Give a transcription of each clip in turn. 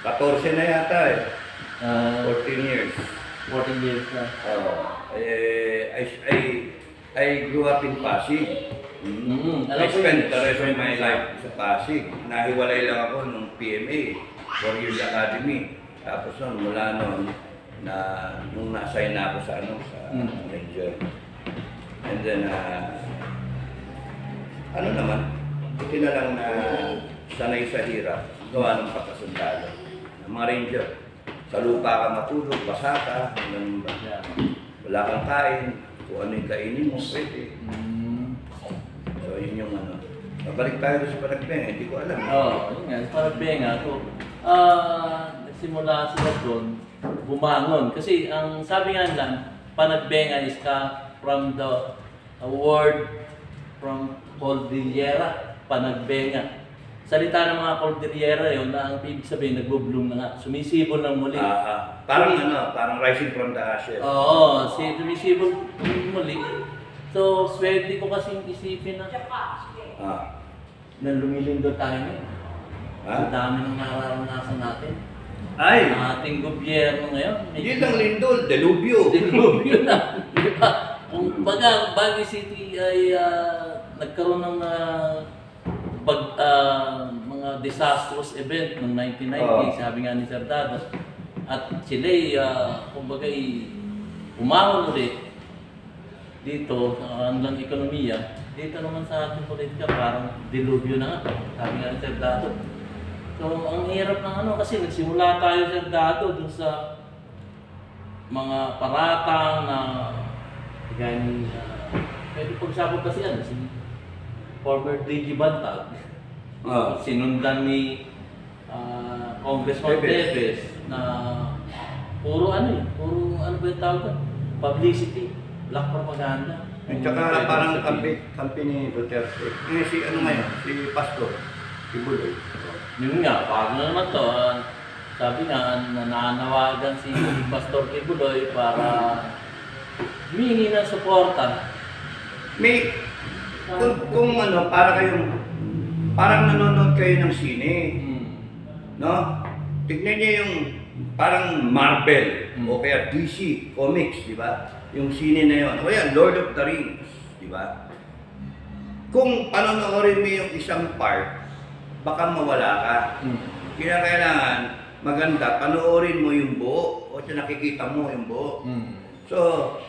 14 na yata eh. 14 years. 14 years na. I grew up in Pasig. I spent the rest of my life sa Pasig. Nahiwalay lang ako nung PMA, Warriors Academy. Tapos mula noon, nung na-assign na ako sa Ranger. And then, buti na lang na sanay sa hirap, gawa ng pagkasundalo. Mga Ranger, sa lupa ka matulog, basa ka, wala kang kain, kung ano yung kainin mo, pwede. So, yun yung Mabalik tayo sa Panagbenga, hindi ko alam. Yun nga, sa Panagbenga ako. Nagsimula sila doon, bumangon. Kasi ang sabi nga lang, Panagbenga is from the word from Cordillera, Panagbenga. Salita ng mga Cordillera yun na ang ibig sabihin, nagbo-bloom na nga, sumisibol ng muli. Parang rising from the ashes. Oo, sumisibol muli. So, swerte ko kasing isipin na lumilindol tayo ngayon. Ang dami ng nararanasan natin. Ang ating gobyerno ngayon. Hindi lang lindol, delubyo. Delubyo na. Kung baga, Baguio City ay nagkaroon ng mga disastrous event noong 1990, sabi nga ni Sir Dados. At sila kumbaga umangon ulit dito sa kanilang ekonomiya. Dito naman sa ating politika parang dilubyo na nga, sabi nga ni Sir Dados. So ang hirap ng kasi nagsimula tayo Sir Dados dun sa mga paratang na gani pwede pagsabot kasi si former DG Bantag. Sinundan ni Congressman Teves na puro puro ano ba yung tawag? Publicity, black propaganda. At saka parang kampi ni Duterte. Si si Pastor, si Buloy. Yun nga, paano naman to? Sabi nga, nananawagan si Pastor Kibuloy para humingi ng suporta. Parang nanonood kayo ng sine. No? Tignan niyo yung parang Marvel o kaya DC Comics, di ba? Yung sine na yun. O yan, Lord of the Rings, di ba? Kung panonoorin mo yung isang part, baka mawala ka. Kaya kailangan maganda, panoorin mo yung buo o nakikita mo yung buo. So,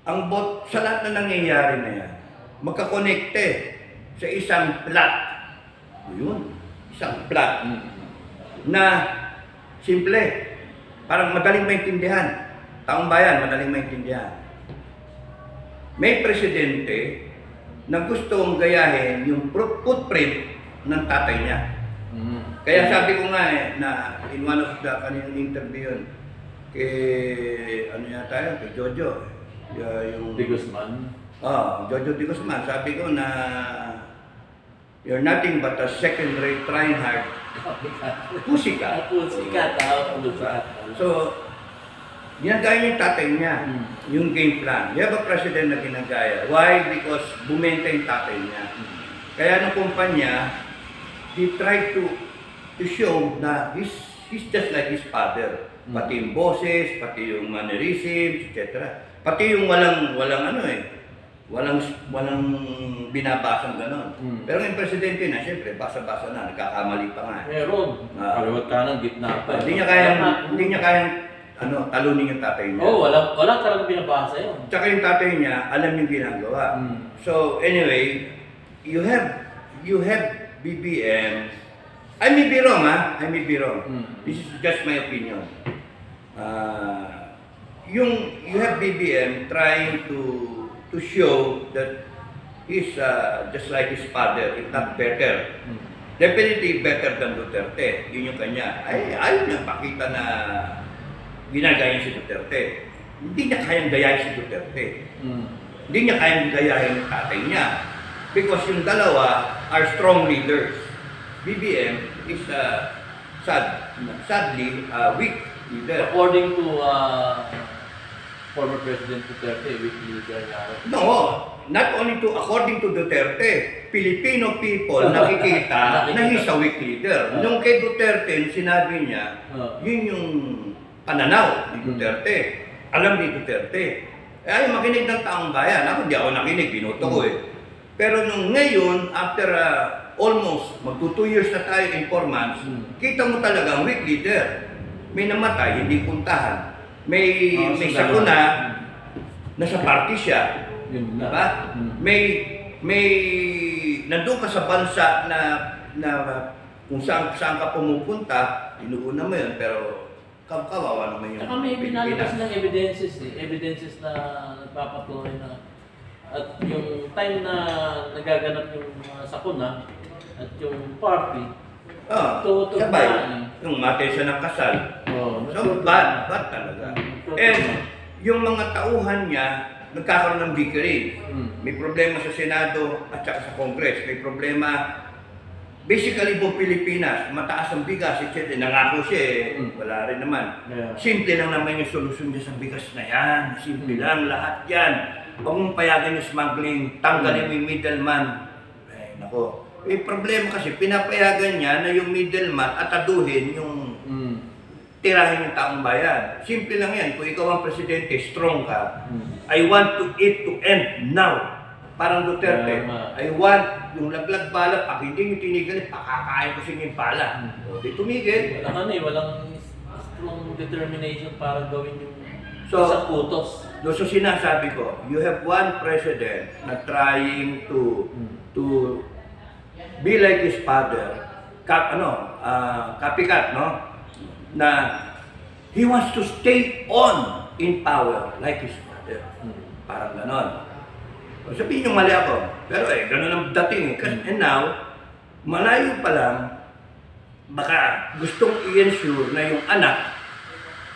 sa lahat na nangyayari na yan, magkakonekte sa isang plot. Yun, isang plot na simple, parang madaling maintindihan. Taong bayan, madaling maintindihan. May presidente na gustong gayahin yung footprint ng tatay niya. Kaya sabi ko nga na in one of the kaninang interview yun, kay Jojo. Yung Di Guzman. Jojo Di Guzman. Sabi ko na you're nothing but a second-rate Reinhardt. Pusika. So, ginagaya yung tatay niya, yung game plan. You have a president na ginagaya. Why? Because bumenta yung tatay niya. Kaya nung kumpanya, he tried to show na he's just like his father. Pati yung boses, pati yung mannerisms, etc. Pati yung walang binabasang gano'n. Pero yung presidente na, siyempre, basa-basa na, nagkakamali pa nga. Meron. Kaliwat kanan, gitna pa. Hindi niya kayang talunin yung tatay niya. Wala talagang binabasa yun. Tsaka yung tatay niya, alam yung ginagawa. So, anyway, you have BBM. I may be wrong, I may be wrong. This is just my opinion. You have BBM trying to show that he's just like his father, if not better. Definitely better than Duterte. Yun yung kanya. Ayaw niya pakita na ginagaya si Duterte. Hindi niya kayang gayahin si Duterte. Hindi niya kayang gayahin yung tatay niya. Because yung dalawa are strong leaders. BBM is sadly weak leader. According to former President Duterte, weak leader niya. No, not only to, according to Duterte, Filipino people nakikita na he's a weak leader. Nung kay Duterte, sinabi niya, yun yung pananaw ni Duterte. Alam ni Duterte. Ay, makinig ng taong bayan. Ako, di ako nakinig, binoto ko eh. Pero nung ngayon, after almost magto 2 years na tayo in 4 months, kita mo talagang weak leader. May namatay, hindi puntahan. May sakuna, nasa party siya. Diba? May nandun ka sa bansa na kung saan ka pumupunta, inuuna mo yun, pero kawawa naman yun. Saka may binalabas ng evidences Evidences na nagpapatunay na at yung time na nagaganap yung sakuna at yung party, sabay. Yung matay siya ng kasal. So, bad talaga. And yung mga tauhan niya, nagkakaroon ng bickering. May problema sa Senado at saka sa Congress. May problema, basically buong Pilipinas, mataas ang bigas, etc. Nangako siya wala rin naman. Simple lang naman yung solusyon niya sa bigas na yan. Simple lang, lahat yan. Huwag mong payagan yung smuggling, tanggalin mo yung middleman. Ay, nako. May problema kasi, pinapayagan niya na yung middleman ataduhin yung tirahin yung taong bayan. Simple lang yan. Kung ikaw ang presidente, strong ka. I want it to end now. Parang Duterte. I want yung laglag bala, pag hindi nyo tinigil, pakakain ko sa inyo yung bala. Di tumigil. Walang strong determination para gawin yung isang utos. So sinasabi ko, you have one president na trying to be like his father, copycat, no? Na he wants to stay on in power like his father. Parang ganon. So, sabihin nyo mali ako, pero ganon ang dating eh. And now, malayo pa lang, baka gustong i-ensure na yung anak,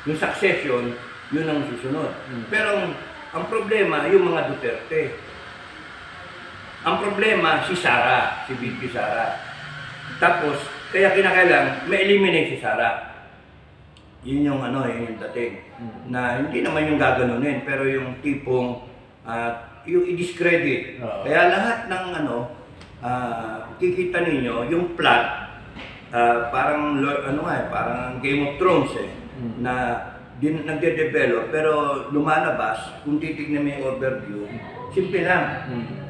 yung succession, yun ang susunod. Pero ang problema, yung mga Duterte. Ang problema, si Sara, si VP Sara. Tapos, kaya kinakailang, ma-eliminate si Sara. Yun yung yun yung dating. Na hindi naman yung gaganunin, pero yung tipong, yung i-discredit. Kaya lahat ng kikita ninyo, yung plot, parang, parang Game of Thrones na nagde-develop, pero lumalabas, kung titignan mo yung overview, simple lang.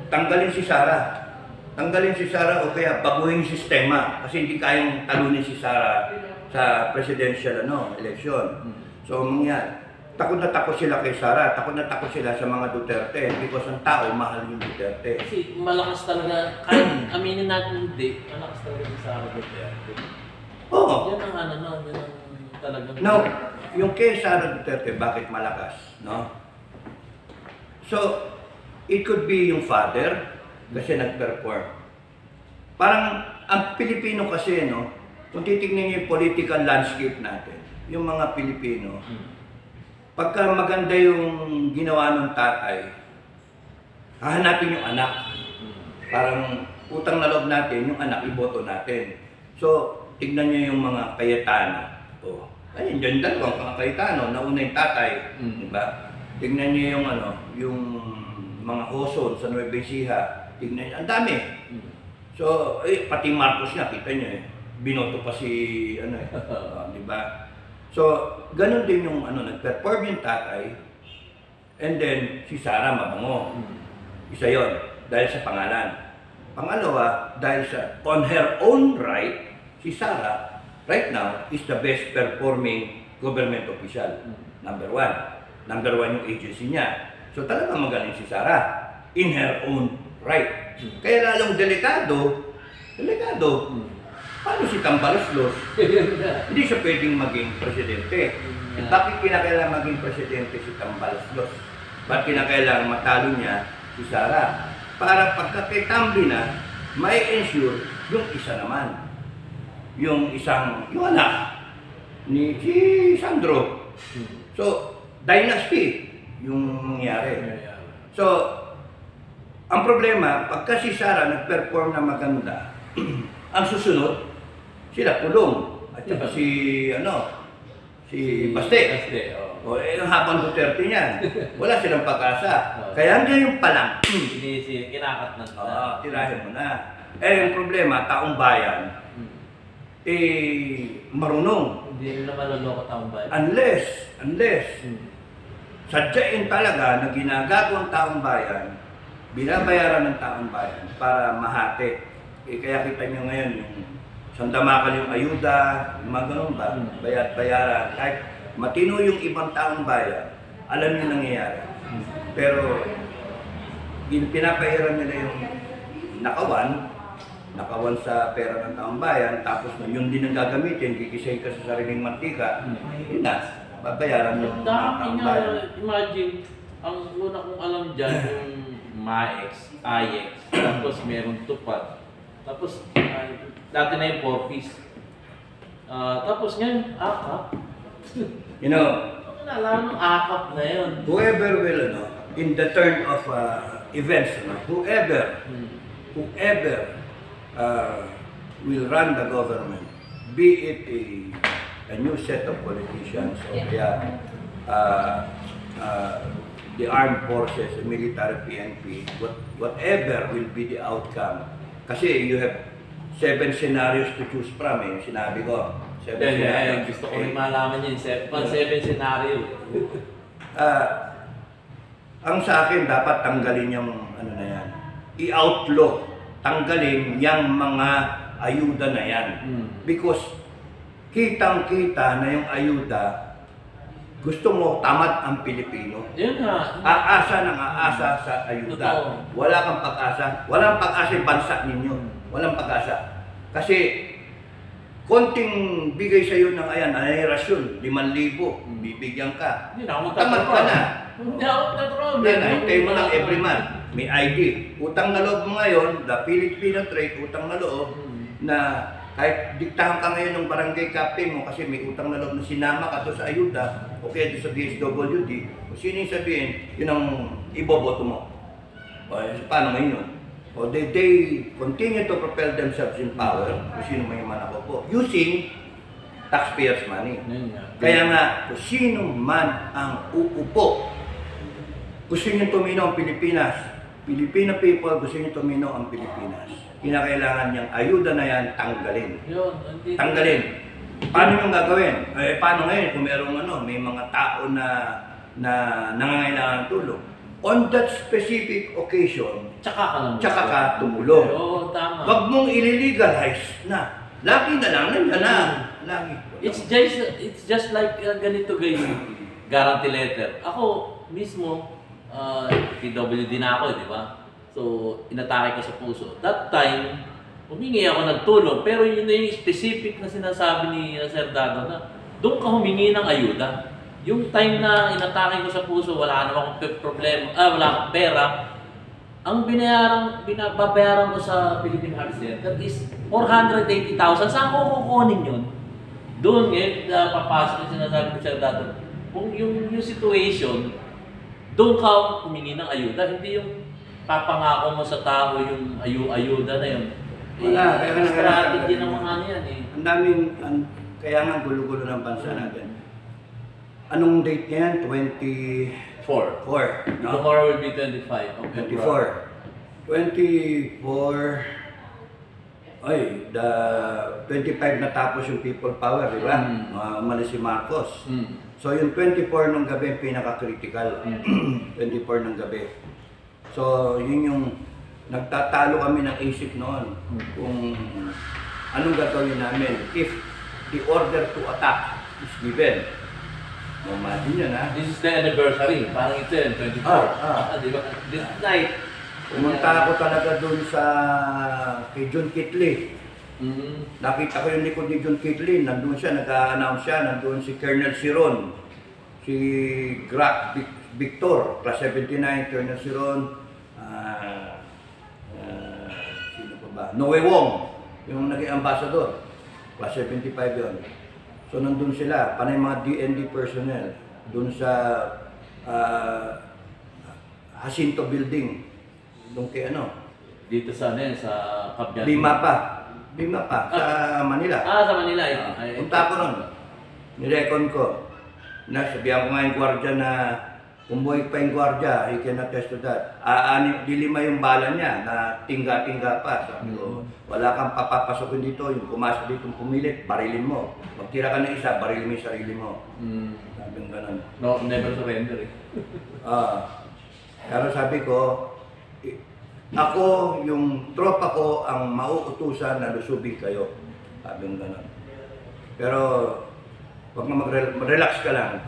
Tanggalin si Sara. Tanggalin si Sara o kaya baguhin yung sistema kasi hindi kayang talunin si Sara sa presidential election. So, mangyari. Takot na takot sila kay Sara, takot na takot sila sa mga Duterte because ang tao mahal yung Duterte. Kasi malakas talaga, kahit aminin natin hindi, malakas talaga si Sara Duterte. Oo. Yan ang yan ang talagang... Now, yung kay Sara Duterte, bakit malakas? No? So, it could be yung father kasi nag-perform. Parang ang Pilipino kasi, no, kung titignan niyo yung political landscape natin, yung mga Pilipino, pagka maganda yung ginawa ng tatay, hahanapin yung anak. Parang utang na loob natin, yung anak, iboto natin. So, tignan niyo yung mga Cayetano. Ayun, dyan dalawang mga Cayetano, nauna yung tatay. Diba? Tignan niyo yung yung mga Hoson sa Nueva Ecija. Tignan niyo, ang dami. So, pati Marcos nga, kita niyo binoto pa si, diba? So, ganun din yung nag-perform yung tatay, and then si Sara mabango. Isa yon dahil sa pangalan. Pangalawa, dahil sa on her own right, si Sara right now is the best performing government official. Number one. Number one yung agency niya. So talagang magaling si Sara in her own right. Kaya lalong delikado, paano si Tambaluslos? Hindi siya pwedeng maging presidente. Bakit kinakailangan maging presidente si Tambaluslos? Bakit kinakailangan matalo niya si Sara? Para pagka kay Tambi na, may ensure yung isa naman. Yung anak ni si Sandro. So, dynasty yung nangyari. So, ang problema, pagka si Sara nag-perform na maganda, ang susunod, sila Pulong. At saka si si Baste. Baste, oh. O, yung habang Duterte niyan, wala silang pag-asa. Kaya ngayon pa lang, Kinakat na. tirahin mo na. Yung problema, taong bayan, marunong. Hindi nila maloloko taong bayan. Unless, sadyain talaga na ginagagawang taong bayan, binabayaran ng taong bayan para mahati. Kaya kita nyo ngayon yung sandamakal yung ayuda, yung mga ganun ba, bayaran. Kahit matino yung ibang taong bayan, alam yung nangyayari. Pero pinapahiram nila yung nakawan sa pera ng taong bayan, tapos yun din ang gagamitin, kikisay ka sa sariling mantika, yun na, babayaran yung taong bayan. Imagine, ang una kong alam dyan, yung MAEX, IEX, tapos meron tupad, tapos dati na yung Porfis, tapos ngayon, AKAP. You know, nalaman ng AKAP na yun. whoever will, in the turn of events, whoever will run the government, be it a new set of politicians or the armed forces, the military PNP, whatever will be the outcome. Kasi you have 7 scenarios to choose from, yung sinabi ko. 7 scenarios. Gusto ko rin malaman yun, 7 scenario. Ang sa akin, dapat tanggalin yung ano na yan. I-outlaw. Tanggalin yung mga ayuda na yan. Because kitang-kita na yung ayuda, gusto mo tamad ang Pilipino. Yun nga. Aasa sa ayuda. Totoo. Wala kang pag-asa. Walang pag-asa yung bansa ninyo. Walang pag-asa. Kasi konting bigay sa iyo ng rasyon, 5,000, bibigyan ka. Tamad ka na. Hindi ako nagtatrabaho. Yan, hintay mo lang every month. May ID. Utang na loob mo ngayon, the Filipino trade, utang na loob, na kahit diktahan ka ngayon ng barangay captain mo kasi may utang na loob na sinama ka to sa ayuda o kaya sa DSWD, kung sino yung sabihin, yun ang iboboto mo. O, paano ngayon yun? O, they continue to propel themselves in power, kung sino may manako po, using taxpayers' money. Kaya nga, kung sino man ang uupo, gusto nyo tumino ang Pilipinas, Filipino people, gusto nyo tumino ang Pilipinas. Kinakailangan niyang ayuda na yan, tanggalin. Tanggalin. Paano yung gagawin? Paano ngayon kung may mga tao na nangangailangan ng tulong? On that specific occasion, tsaka ka tumulong. Oo, tama. Wag mong i-legalize na. Lagi na lang, nandiyan na. Lagi. It's just like ganito guys, guarantee letter. Ako mismo, PWD na ako, di ba? So, inatake ko sa puso. That time, humingi ako ng tulong, pero yun na yung specific na sinasabi ni Sir Dado na doon ka humingi ng ayuda. Yung time na inatake ko sa puso, wala namang problema, wala akong pera. Ang binabayaran ko sa Philippine Heart Center is 480,000. Saan ko kukunin yun? Doon ngayon, papasok yung sinasabi ko Sir Dado. Kung yung situation, doon ka humingi ng ayuda, hindi yung papangako mo sa tao yung ayuda na yun. Wala, kaya strategy ng mga ano yan eh. Ang daming, kaya nga gulo-gulo ng bansa natin. Anong date niyan? 24. No? Tomorrow will be 25. Okay, 24. 24. Ay, 25 natapos yung people power, di ba? Umalis si Marcos. So yung 24 ng gabi, pinaka-critical. 24 ng gabi. So yun yung nagtatalo kami ng isip noon kung anong gagawin namin if the order to attack is given. Imagine yun ha. This is the anniversary. Parang ito yun, 24. Di ba? This night. Pumunta ako talaga dun sa kay John Kitley. Nakita ko yung likod ni John Kitley, nandun siya, nag-a-announce siya, nandun si Colonel Siron, si Grac Victor, class 79, Colonel Siron, sino pa ba? Noe Wong, yung naging ambassador, class 75 yun. So nandun sila, panay mga DND personnel, dun sa Jacinto Building, dun kay dito sa sa Kabyan. Lima pa, sa Manila. Sa Manila. Punta ko nun. nirekon ko. Sabihan ko nga yung gwardiya na umuwi pa yung gwardiya, he can attest to that. Dilima yung bala niya na tingga-tingga pa. Sabi ko, wala kang papapasokin dito, yung pumasok dito pumilit, barilin mo. Magtira ka ng isa, barilin mo yung sarili mo. Sabi ko ganun. No, never surrender eh. Pero sabi ko, ako, yung tropa ko, ang mauutusan na lusubin kayo. Sabi ko ganun. Pero, huwag na mag-relax ka lang.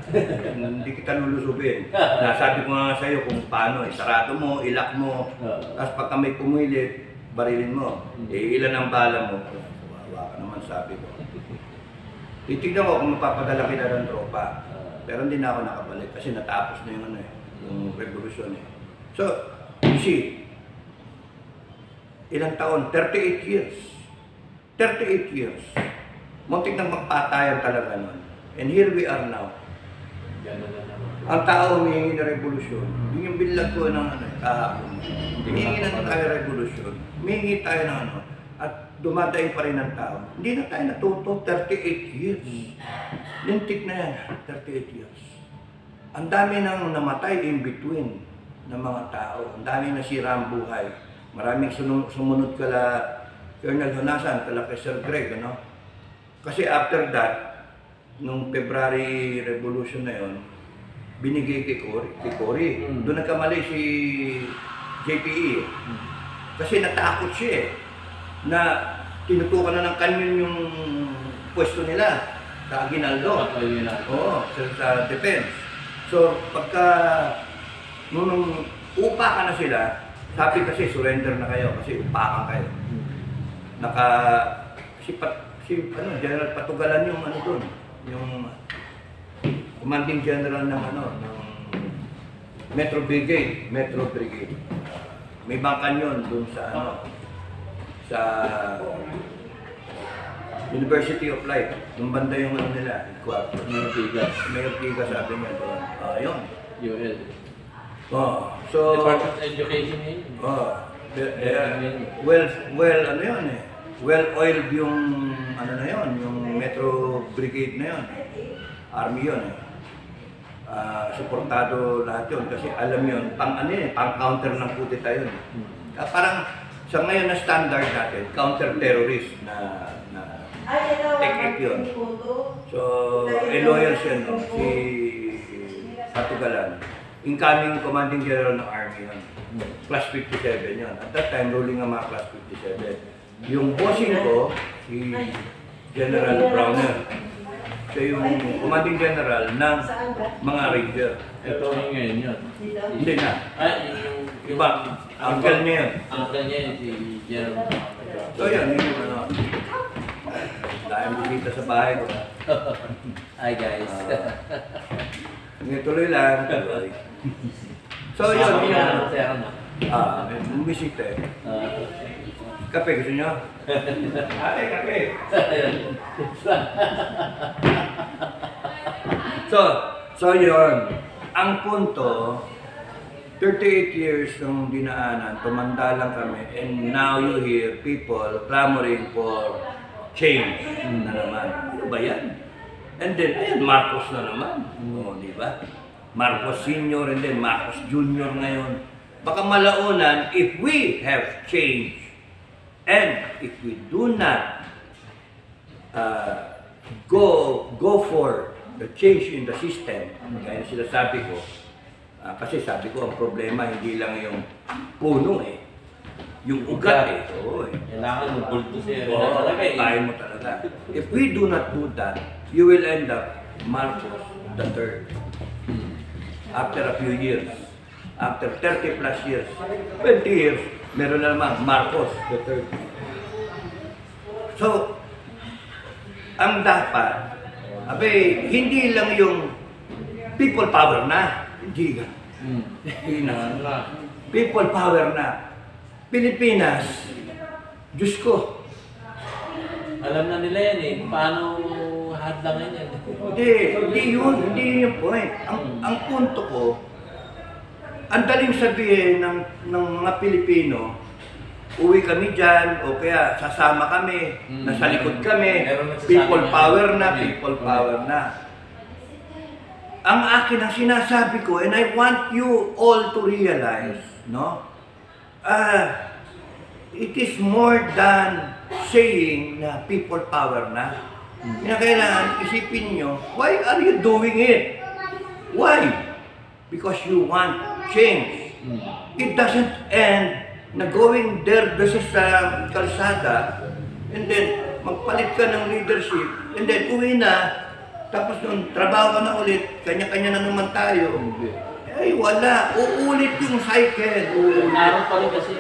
Hindi kita lulusubin. Nasabi ko nga sa'yo kung paano. Sarado mo, ilak mo. Tapos pagka may pumilit, barilin mo. Ilan ang bala mo. Wawa ka naman, sabi ko. Titignan ko kung mapapadala kita ng tropa. Pero hindi na ako nakabalik kasi natapos na yung yung revolusyon eh. So, you see, ilang taon? 38 years. 38 years. Muntik nang magpatayan talaga nun. And here we are now. Ang tao humihingi na revolusyon. Yung bilag ko ng kahapon. Humihingi na tayo revolusyon. Humihingi tayo ng at dumadaing pa rin ang tao. Hindi na tayo natuto. 38 years. Lintik na yan. 38 years. Ang dami nang namatay in between ng mga tao. Ang dami nasira ang buhay. Maraming sumunod kala Colonel Honasan, kala kay Sir Greg, ano? Kasi after that, nung February Revolution na yon, binigay kay Cory. Doon nagkamali si JPE. Kasi natakot siya eh, na tinutukan na ng kanyon yung pwesto nila sa Aguinaldo. Oo, sa defense. So, pagka nung upakan na sila, sabi kasi surrender na kayo kasi upakan kayo. General Patugalan yung doon, yung commanding general ng ng Metro Brigade. May bangkan yun doon sa sa University of Life. Yung banda yung nila, headquarters. Mayor Tiga sabi niya doon. Yun. UL. So Department of Education yun. Well-oiled yung na yun, yung Metro Brigade na yun. Army yun eh. Suportado lahat yun kasi alam yun, pang-counter ng kudeta yun. Parang sa ngayon na standard natin, counter-terrorist na technique yun. So, lawyers yun, si Patugalan. Incoming Commanding General ng Army yun. Class 57 yun. At that time, ruling ang mga Class 57. Yung bossing ko, si General Browner. Siya yung Commanding General ng mga Ranger. Ito yung ngayon yun. Hindi na. Yung Iba, uncle niya yun. Uncle niya yun, si General. So yun, yung dahil bisita sa bahay ko. Hi guys. Tuloy lang. So yun, yung bisita eh. Kape, gusto niyo? Ate, kape! So yun. Ang punto, 38 years ng dinaanan, tumanda lang kami, and now you hear people clamoring for change na naman. Ano ba yan? And then, ayan, Marcos na naman. Di ba? Marcos Sr. and then Marcos Jr. ngayon. Baka malaunan, if we have change, and if we do not go for the change in the system, kaya sila sabi ko, kasi sabi ko, ang problema hindi lang yung puno eh, yung ugat eh. Oo eh. Kailangan mag-bulto siya. Kaya mo talaga. If we do not do that, you will end up Marcos the third. After a few years, after 30 plus years, 20 years, meron na naman Marcos the third. So, ang dapat, hindi lang yung people power na. Hindi nga. Hindi na. People power na. Pilipinas, Diyos ko. Alam na nila yan eh, paano hadlangan yan. Hindi yun yung point. Ang punto ko, ang daling sabihin ng mga Pilipino, uwi kami dyan, o kaya sasama kami, nasa likod kami, people power na. ang akin ang sinasabi ko, and I want you all to realize, no? It is more than saying na people power na. Kailangan isipin nyo, why are you doing it? Why? Because you want change. It doesn't end na going there sa kalsada, and then magpalit ka ng leadership, and then uwi na, tapos nung trabaho ka na ulit, kanya-kanya na naman tayo. Ay wala, uulit yung cycle. Naroon pa rin kasi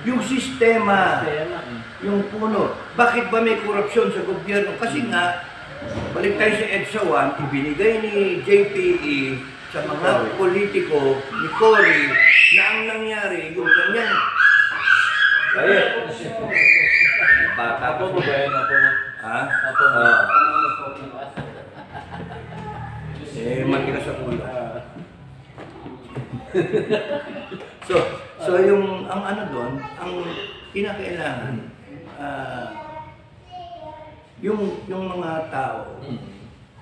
Yung sistema, yung puno. Bakit ba may korupsyon sa gobyerno? Kasi nga, balik tayo sa EDSA 1, ibinigay ni JPE sa mga politiko ni Cory na ang nangyari, yung ganyan. Ayun. Bata Ako ko. mo ba yan? Ako mo. Ha? Ako mo. Matigas sa ulo. So yung ang ano doon, ang kinakailangan yung mga tao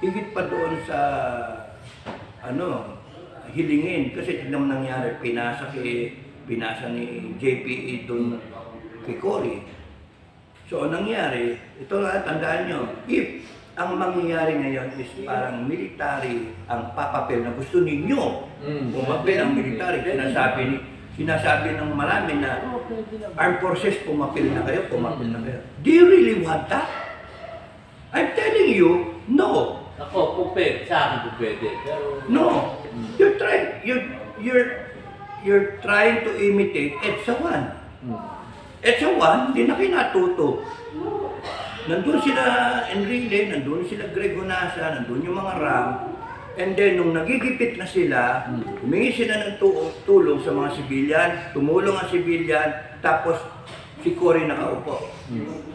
higit pa doon sa hilingin kasi tignan mo nangyari pinasa ni JPE doon kay Cory. So ang nangyari, ito lang tandaan nyo, if ang mangyayari ngayon is parang military ang papapel na gusto ninyo. Pumapel ang military. Sinasabi ng marami na armed forces pumapel na kayo. Do you really want that? I'm telling you, no. Ako, pwede. Sa akin po pwede. Pero... No. You're trying to imitate EDSA 1. EDSA 1, hindi na kayo natuto. Nandun sila Enrile, nandun sila Greg Honasa, nandun yung mga RAM. And then, nung nagigipit na sila, humingi sila ng tulong sa mga sibilyan, tumulong ang sibilyan, tapos si Cory nakaupo.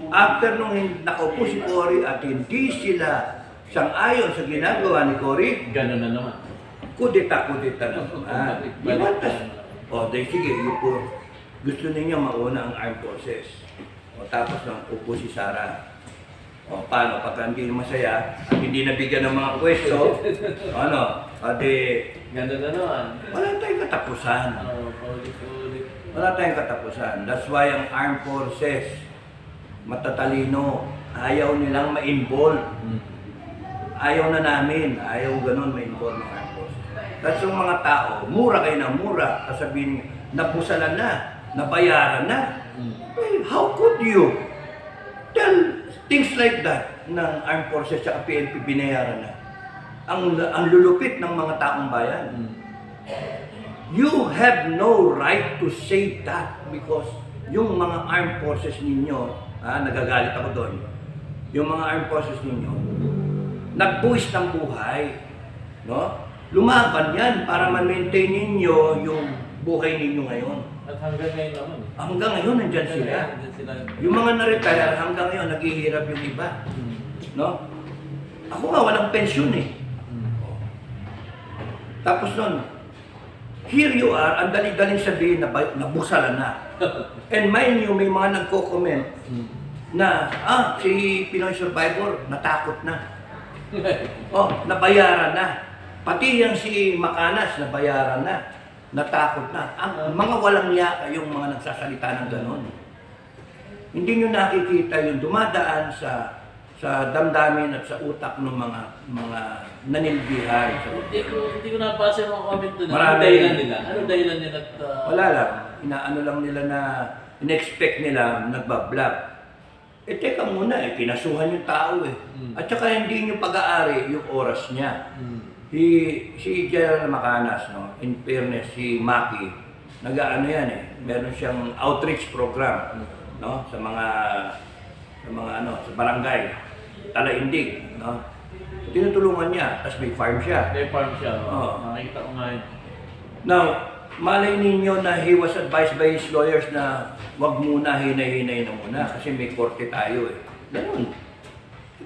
After nung nakaupo si Cory at hindi sila sang-ayon sa ginagawa ni Cory, Ganun na naman. kudeta na naman. Sige, gusto ninyo mauna ang armed forces. Tapos nang upo si Sara. Paano? Pagka hindi masaya at hindi nabigyan ng mga pwesto, Ganun na naman. wala tayong katapusan. Paulit-ulit. Wala tayong katapusan. That's why ang armed forces, matatalino, ayaw nilang ma-involve. Ayaw na namin, ayaw ganun ma-involve ng armed forces. That's yung mga tao, mura kayo ng mura, kasabihin, nabusalan na, nabayaran na. How could you tell things like that ng armed forces at PNP binayaran na? Ang lulupit ng mga taong bayan. You have no right to say that because yung mga armed forces ninyo, nagagalit ako doon, yung mga armed forces ninyo, nagbuwis ng buhay. No? Lumaban yan para ma-maintain ninyo yung buhay ninyo ngayon. At hanggang ngayon naman. Hanggang ngayon, nandyan sila. Yung mga na-retire, hanggang ngayon, naghihirap yung iba. No? Ako nga, walang pensyon eh. Tapos nun, here you are, ang dali-daling sabihin na nabusalan na. And mind you, may mga nagko-comment na, si Pinoy Survivor, natakot na. Nabayaran na. Pati yung si Macanas, nabayaran na. Natakot na. Ang mga walang yaka yung mga nagsasalita ng ganon. Hindi nyo nakikita yung dumadaan sa damdamin at sa utak ng mga nanilbihan. Hindi ko nabasa yung mga comment doon. Marami. Ano dahilan nila? Ano dahilan nila? Wala lang. Inaano lang nila na in-expect nila nagbablog. Teka muna kinasuhan yung tao eh. At saka hindi nyo pag-aari yung oras niya. Si General Macanas, no, in fairness, si Maki, nag-ano yan eh, meron siyang outreach program, no, sa barangay, Talaindig, no. Tinutulungan niya, tapos may farm siya. May farm siya, nakikita ko nga yun. Now, malay ninyo na he was advised by his lawyers na wag muna, hinay-hinay na muna kasi may korte tayo eh. Ganun.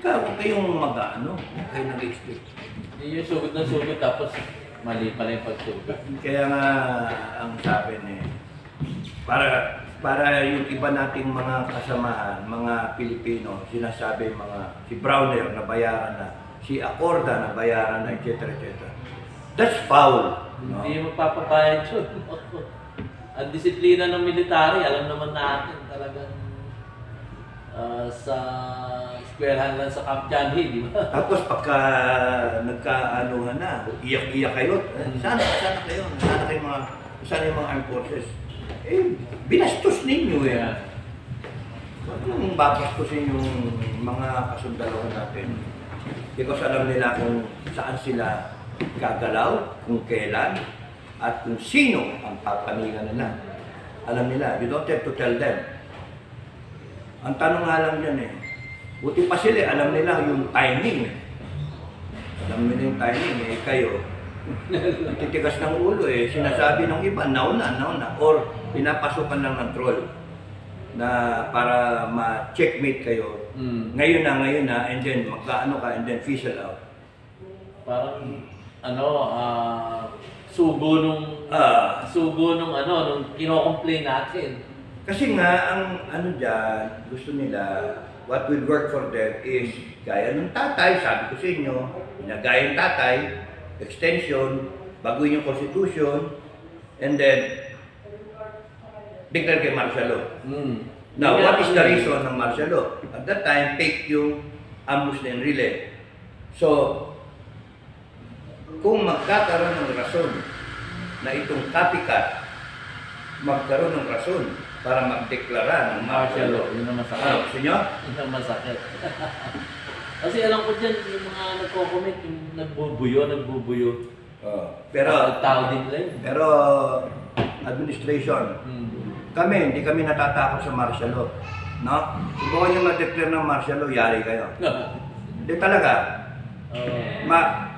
Ikaw, huwag kayong mag-ano, huwag kayong nag-expect. Yung sugod na sugod tapos mali pala yung pagsugod. Kaya nga ang sabi para yung iba nating mga kasamahan, mga Pilipino, sinasabi si Browner na bayaran na. si Acorda na bayaran, etc. That's foul. No? Hindi magpapapayag yun. Ang disiplina ng military, alam naman natin talagang sa eskwelahan lang sa Camp John Hill, di ba? Tapos pagka nagkaanuhan na, iyak-iyak kayo, sana kayo yung mga armed forces. Eh, binastos ninyo eh. Yeah. Huwag yung babastusin yung mga kasundalo natin. Because alam nila kung saan sila gagalaw, kung kailan, at kung sino ang papaningan nila. Alam nila, you don't have to tell them. Ang tanong nga lang yan eh, buti pa sila, alam nila yung timing. Alam nila yung timing eh, kayo, titigas ng ulo eh, sinasabi ng iba, nauna, or pinapasukan lang ng troll na para ma-checkmate kayo. Ngayon na, and then magkaano ka, and then fizzle out. Parang, sugo nung kino-complain natin. Kasi nga, ang dyan, gusto nila, what will work for them is, gaya ng tatay, sabi ko sa inyo, ginagaya ng tatay, extension, baguhin yung constitution, and then, declare kay martial law. Now, what is the reason ng martial law? At that time, take yung ambush and relay. So, kung magkakaroon ng rason na itong copycat, magkaroon ng rason para magdeklara ng martial law. Yun ang masakit. Ano, gusto nyo? Yun ang masakit. Kasi alam ko dyan, yung mga nagko-comment, yung nagbubuyo. Pero, tao din nila yun. pero, administration, kami, hindi kami natatakot sa martial law. No? Subukan nyo mag-declare ng martial law, yari kayo. Hindi talaga.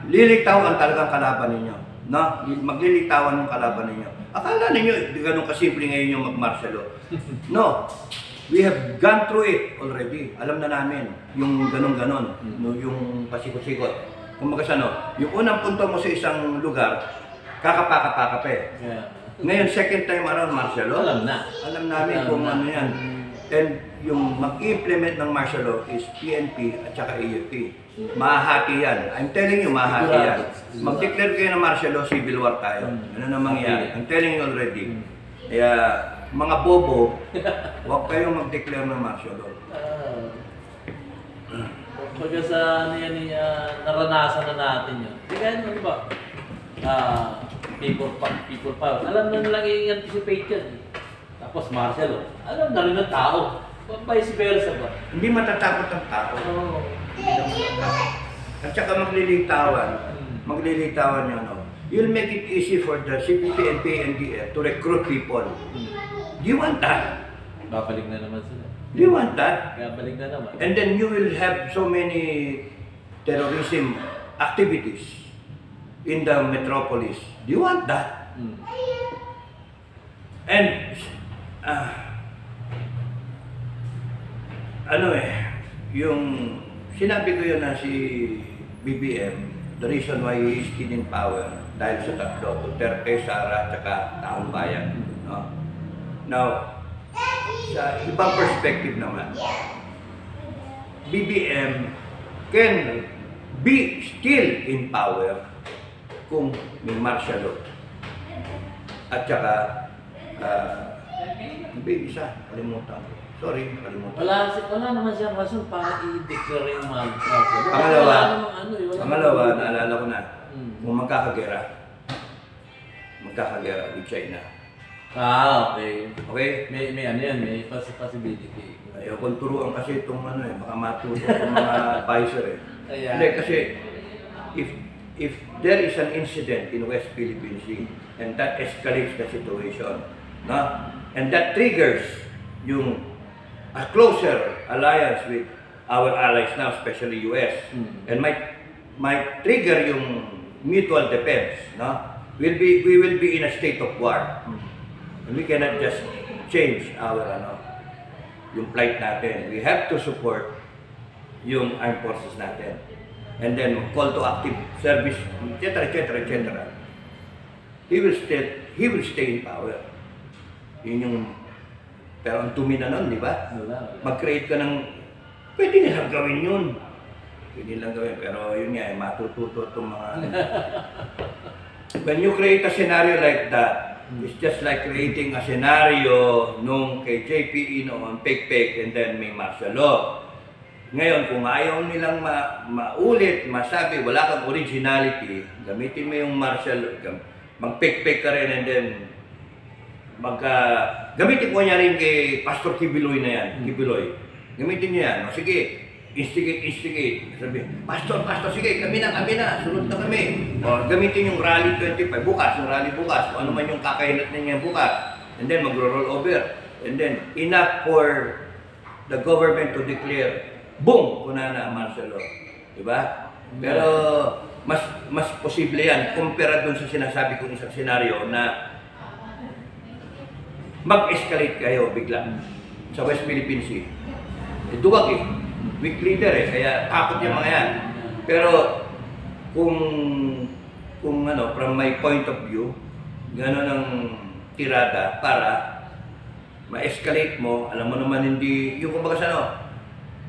Lilitaw ang talagang kalaban ninyo. No? Maglilitawan yung kalaban ninyo. Akala ninyo, di ganun kasimple ngayon yung mag-martial law. No. We have gone through it already. Alam na namin yung ganun-ganon, no, yung pasikot-sikot. Kung yung unang punto mo sa isang lugar, kakapaka-paka pa eh. Yeah. Ngayon, second time around martial law, Alam na. alam namin kung ano yan. And yung mag-implement ng martial law is PNP at saka AFP. Mahahati yan. I'm telling you, mahahati yan. Mag-declare kayo ng martial law, civil war tayo. Ano na mangyayari? I'm telling you already. Kaya, mga bobo, huwag kayong mag-declare ng martial law. Pagka sa naranasan na natin yun. Di kaya ano ba? People power. Alam na nilang i-anticipate yan. Tapos martial law. Alam na rin ng tao. Vice versa ba? Hindi matatakot ang tao. Oo. At saka maglilitawan yun. No? You'll make it easy for the CPP and PNDF to recruit people. Do you want that? Babalik na naman sila. Do you want that? Babalik na naman. And then you will have so many terrorism activities in the metropolis. Do you want that? And, yung sinabi ko yun na si BBM, the reason why he is still in power, dahil sa tatlo, Duterte, Sara, at saka Taong Bayan. No? Now, sa ibang perspective naman, BBM can be still in power kung may martial law. At saka, isa, kalimutan. Sorry, kalimutan. Wala naman siyang rason para i-declare yung martial law. Pangalawa, naalala ko na, kung magkakagera with China. Okay. Okay? May ano yan, may possibility. Ayaw kong turuan kasi itong baka matuto itong mga advisor eh. Ayan. Hindi, kasi if there is an incident in West Philippine Sea and that escalates the situation, no? And that triggers yung a closer alliance with our allies now, especially US, and might trigger yung mutual defense, no? We will be in a state of war. And we cannot just change our yung plight natin. We have to support yung armed forces natin. And then call to active service, etc. He will stay in power. Yun yung, pero ang tumi na nun, di ba? Mag-create ka ng, pwede nilang gawin yun. Pwede lang gawin, pero yun nga, matututo itong mga ano. When you create a scenario like that, it's just like creating a scenario nung kay JPE noon, fake, and then may martial law. Ngayon, kung ayaw nilang maulit, masabi, wala kang originality, gamitin mo yung martial law, mag-fake ka rin, and then gamitin ko niya rin kay Pastor Kibiloy na yan, Kibiloy. Gamitin niya yan, o sige, instigate. Sabi, Pastor, sige, kami na, sunod na kami. O, gamitin yung Rally 25, yung rally bukas, o ano man yung kakainat niya bukas. And then magro-roll over. And then, enough for the government to declare, boom, kunana, martial law. Diba? Pero, mas posible yan, kumpara dun sa sinasabi kong isang senaryo na mag-escalate kayo bigla sa West Philippine Sea. Duwag weak leader kaya takot yung mga yan. Pero kung ano, from my point of view, gano'n ang tirada para ma-escalate mo, alam mo naman hindi, yung kumbaga sa ano,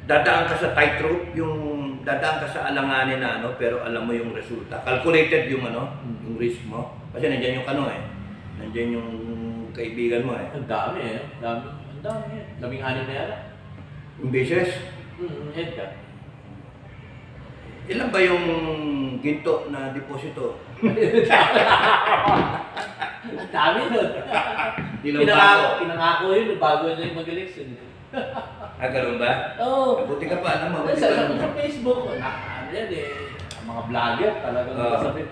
dadaan ka sa tightrope, yung dadaan ka sa alanganin na ano, pero alam mo yung resulta. Calculated yung ano, yung risk mo. Kasi nandiyan yung kano nandiyan yung kaibigan mo Ang dami Daming anin na yan. Yung beses? Head ka. Ilan ba yung ginto na deposito? Ang dami nun. Pinangako yun, bago na yung mag-election. Ganun ba? Oo. Buti ka pa, alam mo. Sa Facebook, ano yan ang mga vlogger talagang sabi,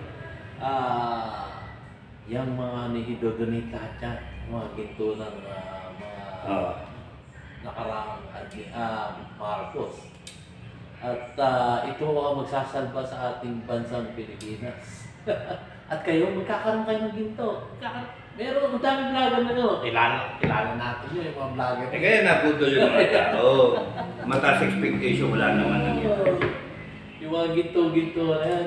yung mga nihidodonate lahat yan, mga ginto ng mga nakarang Marcos. At ito ang magsasalba sa ating bansang Pilipinas. At kayo, magkakaroon kayo ng ginto. Meron ang daming vlogger na gano'n. Kilala natin yun, yung mga vlogger. Kaya naputol yung mga tao. Mataas expectation, wala naman ng ginto. Yung mga ginto na yan,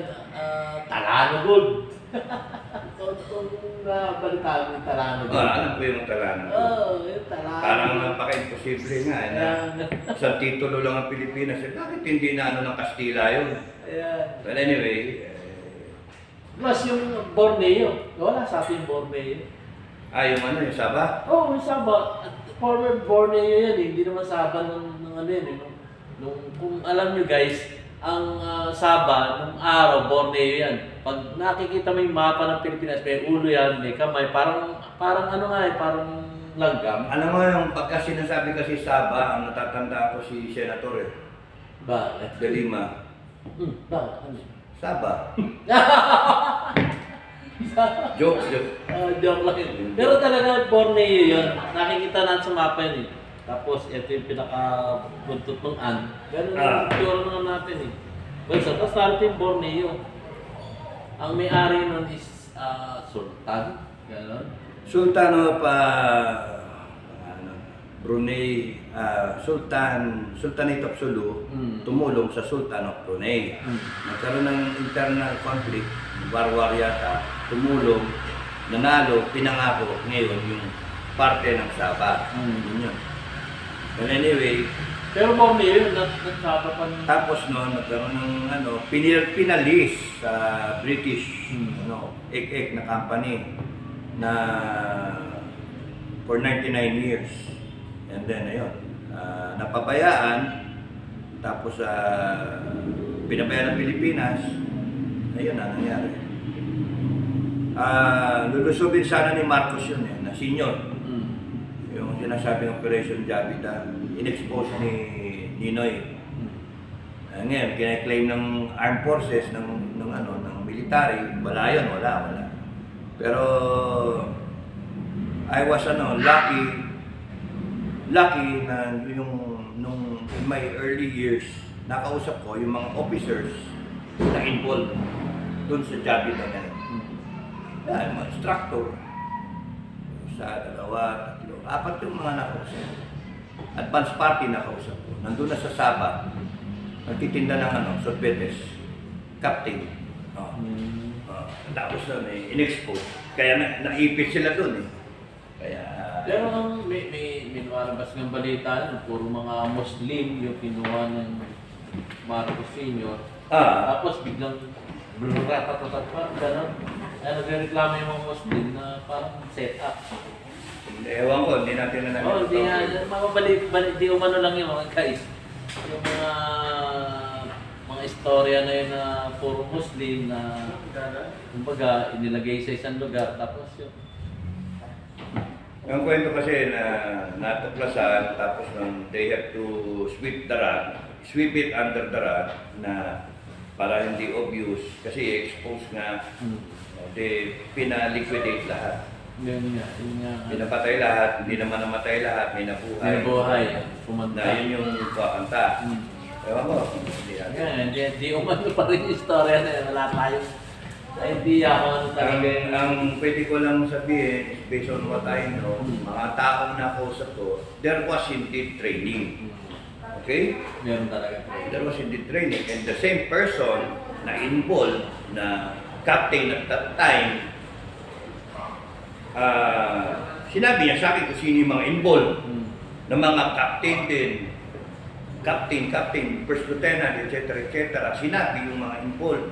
Talano Gold. Kung nabalitaan mo yung Talano Gold. Alam ko yung Talano Gold. Yung Talano. Parang napaka-imposible nga. Isang titulo lang ang Pilipinas. Bakit hindi na ano ng Kastila yun? But anyway. Plus yung Borneo. Wala sa atin Borneo. Yung ano, yung Sabah? Oo, yung Sabah. Former Borneo yan. Hindi naman Sabah ng ano yan. Kung alam nyo guys, ang Sabah, nung araw, Borneo yan. Pag nakikita mo yung mapa ng Pilipinas, may ulo yan, may kamay, parang ano nga parang langgam. Alam mo yung pagka sinasabi kasi Sabah, ang natatanda ko si Senator Bakit? De Lima. Bakit? Ano? Sabah. Joke. Joke lang yun. Pero talaga Borneo yun. Nakikita natin sa mapa yun Tapos ito yung pinaka-buntot ng Ganun yung pure naman natin Well, tapos natin yung Borneo. Ang may-ari nun is Sultan. Ganon. Sultan Brunei, Sultanate of Sulu, tumulong sa Sultan of Brunei. Nagkaroon ng internal conflict, war yata, tumulong, nanalo, pinangako ngayon yung parte ng Sabah. Yun. But anyway, pero Borneo yun, nagsaba pa ng... Tapos nagkaroon ng pinalis sa British ek na company na for 99 years. And then ayun, napabayaan, tapos pinabayaan ng Pilipinas, ayun na nangyari. Lulusubin sana ni Marcos yun na senior. Yung sinasabing Operation Jabita, in-expose ni Ninoy. Ngayon, kina-claim ng armed forces, ng military, wala yun, wala. Pero, I was lucky na nung in my early years, nakausap ko yung mga officers na involved dun sa Jabita na yun. Mga instructor, sa 2, 3, 4 yung mga nakausap. Advance party nakausap ko. Nandun na sa Sabah, nagtitinda ng sorbetes, captain. Tapos na in-expose. Kaya naipit sila dun Kaya... Pero may lumalabas ng balita, puro mga Muslim yung kinuha ng Marcos Sr. Ah, Tapos biglang brrrratatatat pa, gano'n. Kaya nagreklamo yung mga Muslim na parang set up. ewan ko, hindi natin na Oo, di nga, mga balik, di umano lang yung mga guys. Yung mga istorya na yun na puro Muslim na kumbaga inilagay sa isang lugar tapos yun. Ang kwento kasi na natuklasan, tapos nung they have to sweep the rug, sweep it under the rug na para hindi obvious kasi expose nga, they pinaliquidate lahat. Yun nga. Pinapatay lahat, hindi naman namatay lahat, may nabuhay. Buhay, pumanda. Na yun yung kakanta. Ewan ko, hindi natin. Yan, di umano pa rin yung istorya na yun. Wala tayong idea kung ano talaga yun. Ang pwede ko lang sabihin, is based on what I know, mga taong nakausap ko, there was indeed training. Okay? Meron talaga. There was indeed training. And the same person na involved, na captain at that time, sinabi niya sa akin kung sino yung mga involved, na mga captain din, captain, first lieutenant, etc. Sinabi yung mga involved.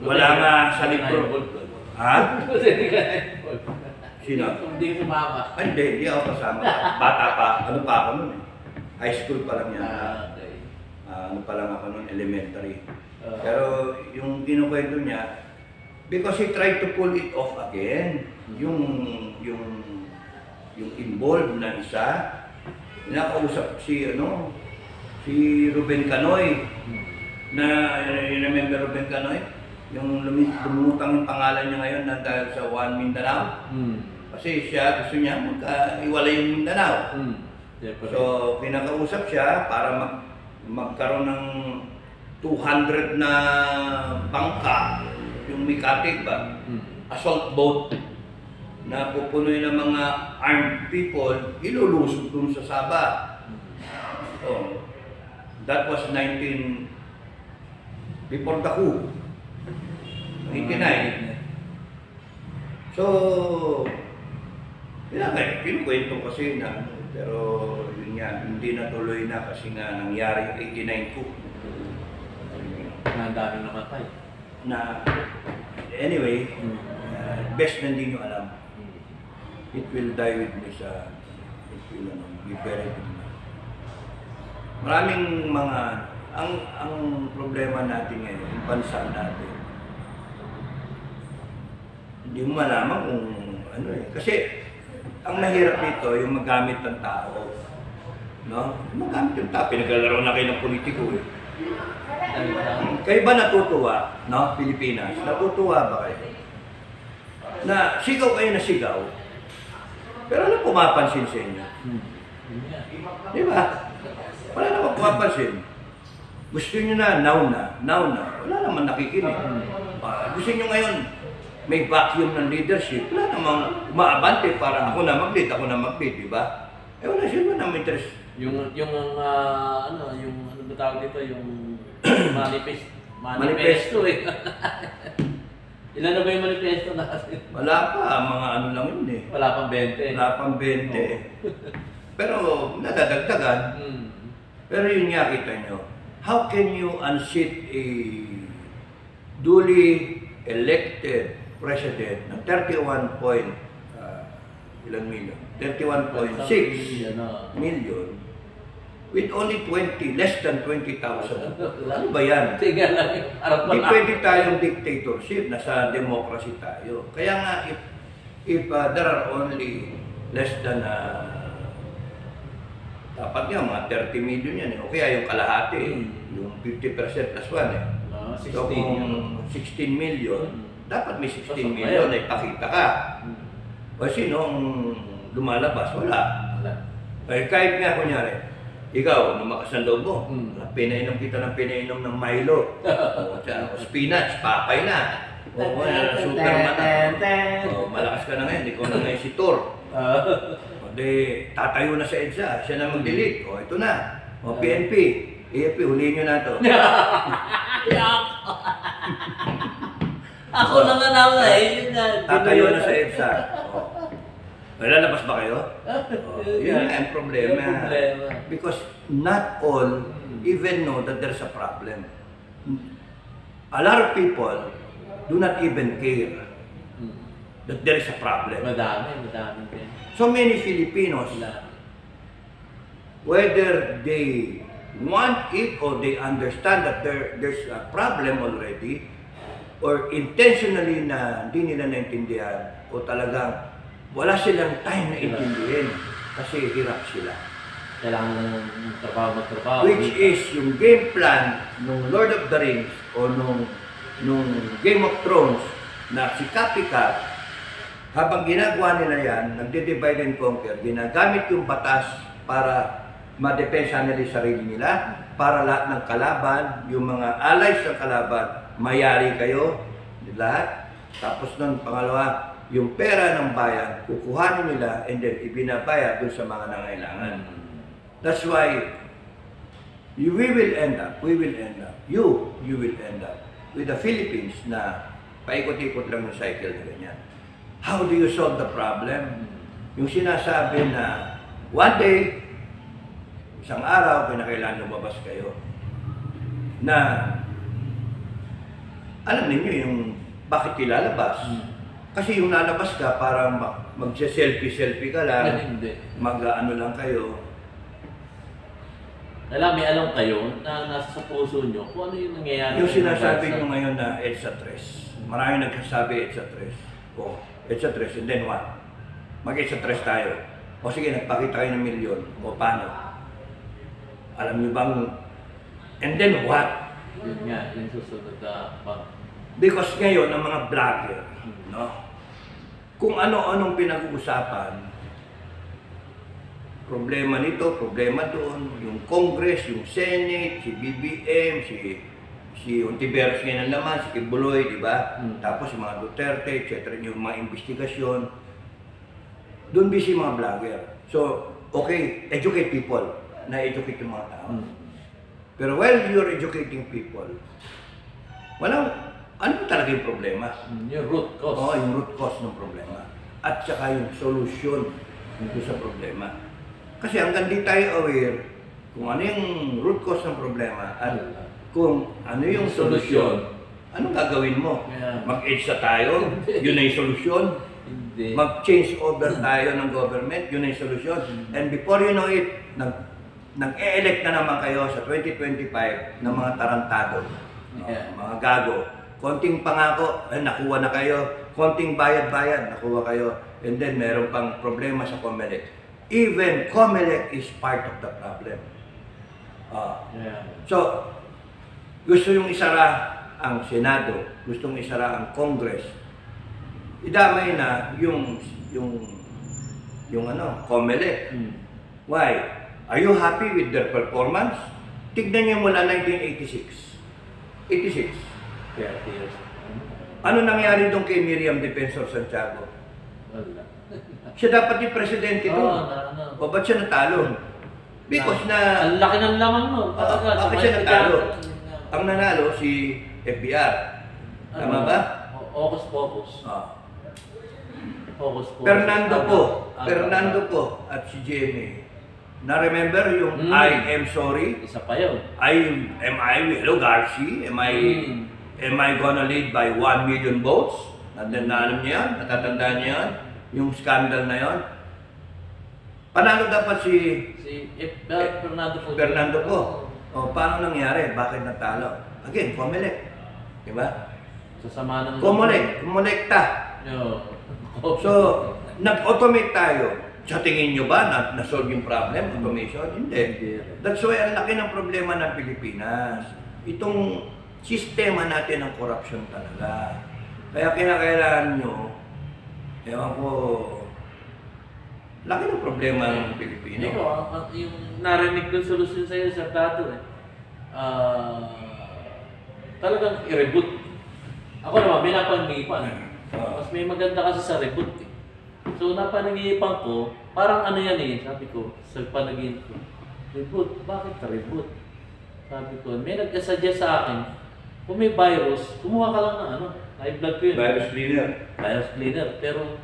Wala nga sa libro. Ha? Sino? Hindi sumama. Hindi ako kasama. Bata pa. Ano pa ako nun eh? High school pa lang yan. Okay. Ano pa lang ako nun, elementary. Pero yung kinukwento niya, because he tried to pull it off again. Yung involved na isa, nakausap si Ruben Canoy. Na remember Ruben Canoy? Yung lumutang yung pangalan niya ngayon na dahil sa One Mindanao. Kasi siya gusto niya magkaiwalay yung Mindanao. So, pinakausap siya para magkaroon ng 200 na bangka, yung Mikati ba? Assault boat na pupunoy ng mga armed people, ilulusog dun sa Sabah. So, that was before the coup. 89. So, kinukwento kasi na pero yun nga, hindi natuloy na kasi nga nangyari yung 89 coup. Ang dami namatay. Na, anyway, best na hindi nyo alam. It will die with me sa, it will be buried with me. Maraming mga, ang problema natin ngayon, yung bansa natin, hindi mo malaman kung ano eh. Kasi, ang mahirap nito, yung magamit ng tao. No? Magamit yung tao. Pinaglalaro na kayo ng politiko eh. Kayo ba natutuwa, no? Pilipinas? Natutuwa ba kayo? Na sigaw kayo na sigaw, pero ano pumapansin sa inyo? Di ba? Wala naman pumapansin. Gusto nyo na, now na. Wala naman nakikinig. Gusto nyo ngayon, may vacuum ng leadership. Wala namang umaabante para ako na mag-lead, di ba? Eh wala siya naman interest. Yung ano ba tawag dito, yung manifesto eh. Ilan na ba yung manifesto na kasi? Wala pa, mga ano lang yun eh. Wala pang 20. Wala pang 20. Pero nadadagdagan. Pero yun nga kita nyo, how can you unseat a duly elected president ng 31.6 million with only less than 20,000. Ano ba yan? Tiga lang yung harap Hindi pwede tayong dictatorship, nasa democracy tayo. Kaya nga, if there are only less than, dapat nga mga 30 million yan. O kaya yung kalahati, yung 50% plus 1 eh. 16 So kung 16 million, dapat may 16 million na ipakita ka. O sinong lumalabas? Wala. Eh, kahit nga kunyari, ikaw, lumakas ang loob mo, pinainom kita ng pinainom ng Milo, o spinach, papay na, o Superman na, o malakas ka na ngayon, ikaw na ngayon si Thor. O di, tatayo na sa EDSA, siya na mag-delete, o ito na, o PNP, AFP, huliin nyo na ito. Ako na nga na eh. Tatayo na sa EDSA. Lalabas ba kayo? Yun nga ang problema. Because not all even know that there's a problem. A lot of people do not even care that there is a problem. Madami din. So many Filipinos, whether they want it or they understand that there's a problem already, or intentionally na hindi nila naintindihan, o talagang wala silang time na intindihin kasi hirap sila. Kailangan ng magtrabaho. Which is yung game plan nung Lord of the Rings o nung Game of Thrones na si Copycat, habang ginagawa nila yan, nagde-divide and conquer, ginagamit yung batas para madepensa nila yung sarili nila, para lahat ng kalaban, yung mga allies ng kalaban, mayari kayo, lahat. Tapos nun, pangalawa, yung pera ng bayan, kukuhanin nila and then ibinabaya dun sa mga nangailangan. That's why we will end up, you will end up with the Philippines na paikot-ikot lang yung cycle na ganyan. How do you solve the problem? Yung sinasabi na one day, isang araw, kinakailangan lumabas kayo na alam ninyo yung bakit ilalabas. Kasi yung lalabas ka, parang magse-selfie ka lang, mag-ano lang kayo. May alam kayo na nasa sa puso nyo kung ano yung nangyayari. Yung sinasabi nyo ngayon na EDSA 3, maraming nagsasabi EDSA 3. O, EDSA 3, and then what? Mag-EDSA 3 tayo. O sige, nagpakita kayo ng milyon. O paano? Alam nyo bang, and then what? Yun nga, yung susunod na Because ngayon, ang mga vlogger, no? Kung ano-anong pinag-uusapan, problema nito, problema doon, yung Congress, yung Senate, si BBM, si Ontiveros ngayon ang laman, si Kibuloy, di ba? Tapos yung mga Duterte, etc., yung mga investigasyon. Doon busy mga vlogger. So, okay, educate people, na-educate yung mga tao. Pero while you're educating people, ano talaga yung problema? Yung root cause. Oo, yung root cause ng problema. At saka yung solution sa problema. Kasi hanggang di tayo aware kung ano yung root cause ng problema at kung ano yung solusyon, anong gagawin mo? Mag-edge na tayo? Yun na yung solusyon? Mag-change over tayo ng government? Yun na yung solusyon? And before you know it, nag-e-elect na naman kayo sa 2025 ng mga tarantado, mga gago. Konting pangako, nakuha na kayo. Konting bayad-bayad, nakuha kayo. And then meron pang problema sa COMELEC. Even COMELEC is part of the problem. So, gusto yung isara ang Senado, gustong isara ang Congress. Idamay na yung COMELEC. Why? Are you happy with their performance? Tignan niyo mula 1986. 86. 30 years. Ano nangyari doon kay Miriam Defensor Santiago? Wala. Siya dapat yung presidente doon. O ba't siya natalo? Because Ang laki ng laman mo. Bakit siya natalo? Ang nanalo si FBR. Tama ba? Hocus Pocus. Hocus Pocus. Fernando po at si GMA. Na-remember yung I am sorry? Isa pa yun. Hello Garci? Am I gonna lead by 1 million votes? Alam niya yan? Natatandaan niya yan? Yung scandal na yon. Panalo dapat si Fernando po. O, paano nangyari? Bakit natalo? Again, COMELEC. Diba? Sasama ng... Kumolekta. So, nag-automate tayo. Sa tingin nyo ba na-solve yung problem? Automation? Hindi. That's why ang laki ng problema ng Pilipinas. Itong sistema natin ng corruption talaga. Kaya kinakailangan nyo, ewan ko, laki ng problema ng Pilipino. Yung narinig ko solusyon sa'yo sa dato talagang i-reboot. Ako naman, may napag-iipan. Mas may maganda kasi sa reboot eh. So napag-iipan ko, parang ano yan eh, sabi ko, sa panaginip ko, reboot, bakit ka reboot? Sabi ko, may nag-suggest sa akin, kung may virus, kumuha ka lang ng high blood ko yun. Virus cleaner. Pero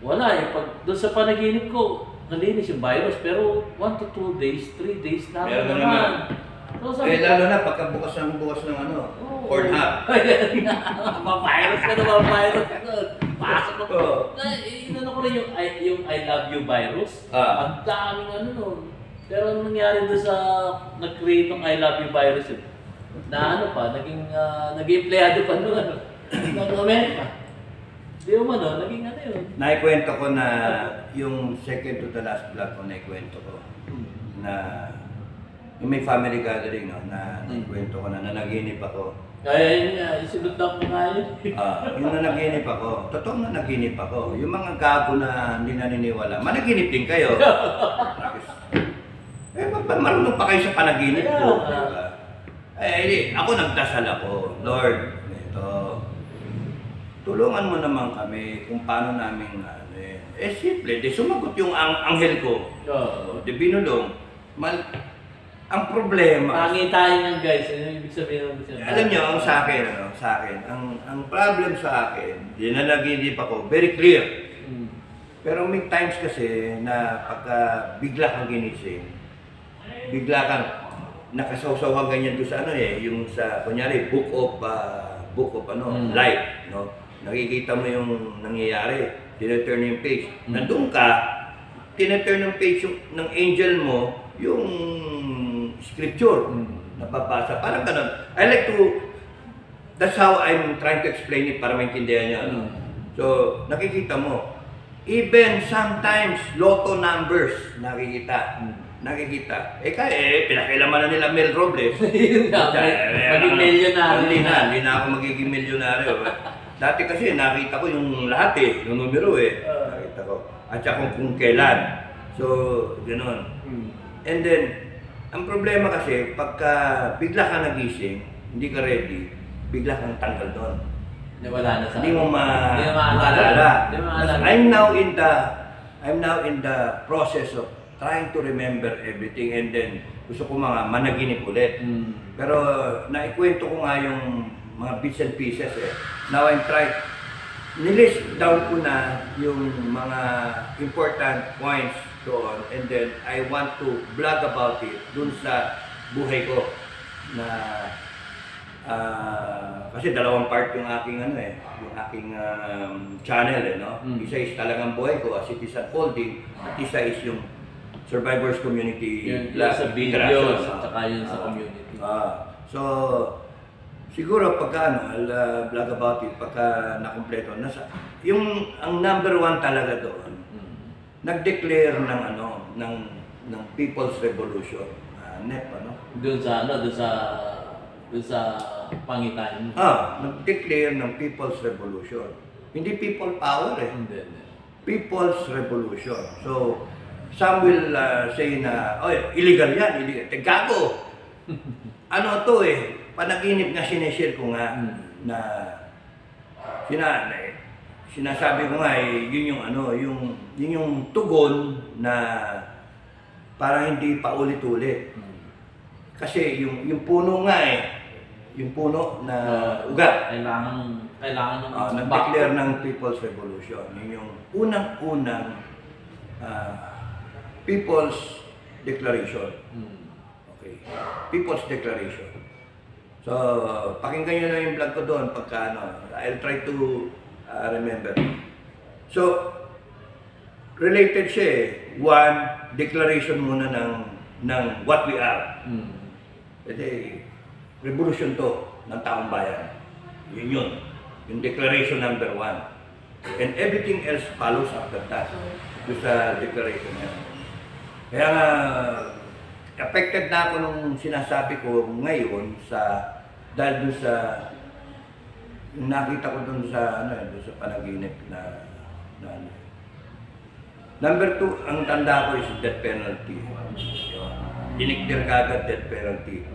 wala eh. Doon sa panaginip ko, nalinis yung virus. Pero 1 to 2 days, 3 days, naman. So, sabi Lalo na pagkabukas ng ano, Pornhub. Mavirus ka na, mavirus ka na. Pasok ko. Oo. Inano ko rin yung I love you virus. Ah. Ang daming ano nun. Pero anong nangyari doon sa nag-create ng I love you virus yun? Na ano pa, naging empleyado pa nung ano, ng Amerika. Di mo ano, naging ano yun. Naikwento ko na yung second to the last vlog ko, naikwento ko na yung may family gathering, no, na naikwento ko na nanaginip ako. Kaya yun nga, isinundan ko nga yun. Yung nanaginip ako, totoong nanaginip ako. Yung mga gago na hindi naniniwala, managinip din kayo. Marunong pa kayo sa panaginip ko. Diba? Ako nagdasal ako, Lord, ito, tulungan mo naman kami kung paano namin simple, di sumagot yung anghel ko. Di binulong. Ang problema, Pangitain yan guys, ano ibig sabihin ng siya? alam nyo, ang sa akin, ang problem sa akin, di na naginip ako, very clear. Pero may times kasi na pagka bigla kang ginising, bigla kang nakasawsaw ganyan doon sa ano yung sa, kunyari, book of life, no? Nakikita mo yung nangyayari, tineturn yung page. Nandun ka, tineturn yung page ng angel mo, yung scripture, nababasa, parang ganun. That's how I'm trying to explain it para maintindihan niyo. Ano? So, nakikita mo, even sometimes, lotto numbers, nakikita. Pinakilaman na nila Mel Robles. Maging milyonaryo. Hindi na ako magiging milyonaryo. Dati kasi nakita ko yung lahat yung numero nakita ko. At saka kung kailan. So, gano'n. And then, ang problema kasi, pagka bigla ka nagising, hindi ka ready, bigla kang tanggal doon. Wala na sa Hindi mo maalala. I'm now in the process of trying to remember everything, and then gusto ko mga managinip ulit. Pero naikwento ko nga yung mga bits and pieces Now I'm trying, nilist down ko na yung mga important points doon, and then I want to vlog about it dun sa buhay ko na kasi dalawang part yung aking yung aking channel no. Isa is talagang buhay ko as it is unfolding, at isa is yung Survivors Community yung sa videos at saka yun sa community. So siguro pagka I'll vlog about it pagka nakumpleto yung ang number one talaga doon. Nag-declare ng People's Revolution, NEP Doon sa pangitain. Nag-declare ng People's Revolution. Hindi people power Hindi. People's Revolution. So, some will say na, illegal yan, illegal. Gago! Ano to panaginip nga sineshare ko nga na sinasabi ko nga yun yung tugon na para hindi pa ulit-ulit. Kasi yung puno nga yung puno na ugat. Kailangan ng nag-declare ng People's Revolution. Yun yung unang-unang People's Declaration. Okay. People's Declaration. So, pakinggan nyo na yung vlog ko doon pagka I'll try to remember. So, related siya One, declaration muna ng what we are. Kasi, revolution to ng taong bayan. Yun. Yung declaration number 1. And everything else follows after that. Doon sa declaration niya. Kaya nga, affected na ako nung sinasabi ko ngayon dahil doon sa nakita ko doon sa doon sa panaginip na Number 2, ang tanda ko is death penalty. Diniktir ka agad death penalty.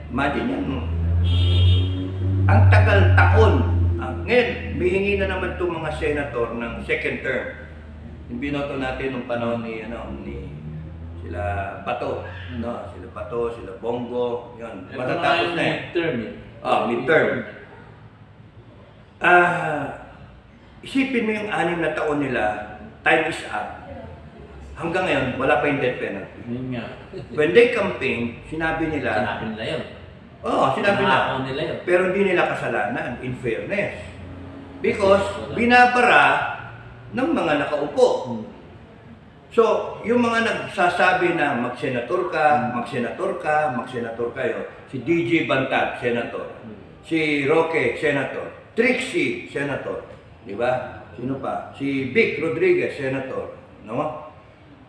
Imagine yan, ang tagal taon. Ngayon, bihingi na naman itong mga senator ng second term. Yung binoto natin nung panahon ni sila Bato, sila Bato, sila Bongo, yun. Matatapos na midterm midterm. Isipin mo yung 6 na taon nila, time is up. hanggang ngayon, wala pa yung death penalty. Yun nga. When they campaign, sinabi nila, Sinabi nila yun. sinabi Nangako na, nila yun. pero hindi nila kasalanan, in fairness. Because binabara ng mga nakaupo. So, yung mga nagsasabi na magsenator ka, magsenator ka, magsenator kayo, si DJ Bantag, senator. Si Roque, senator. Trixie, senator. Di ba? Sino pa? Si Vic Rodriguez, senator. No?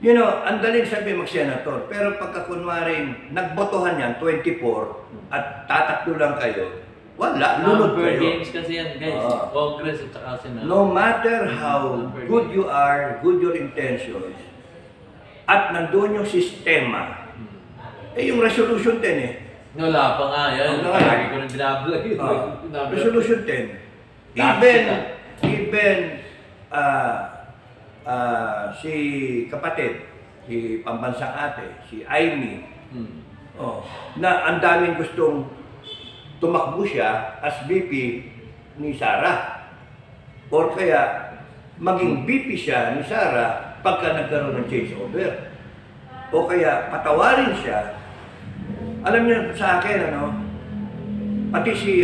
You know, ang daling sabi mag-senator. Pero pagka kunwaring nagbotohan yan, 24, at tataklo lang kayo, wala, lunod Number kayo. games kasi yan, guys. Congress at saka Senado. No matter how good you are, good your intentions, at nandun yung sistema, yung resolution 10 eh. Wala pa nga yan. Wala nga. Lagi ko rin binablog yun. Resolution 10. Even si kapatid, si pambansang ate, si Aimee, na ang daming gustong tumakbo siya as VP ni Sara. Or kaya maging VP siya ni Sara pagka nagkaroon ng changeover. O kaya patawarin siya. Alam niyo sa akin, pati si,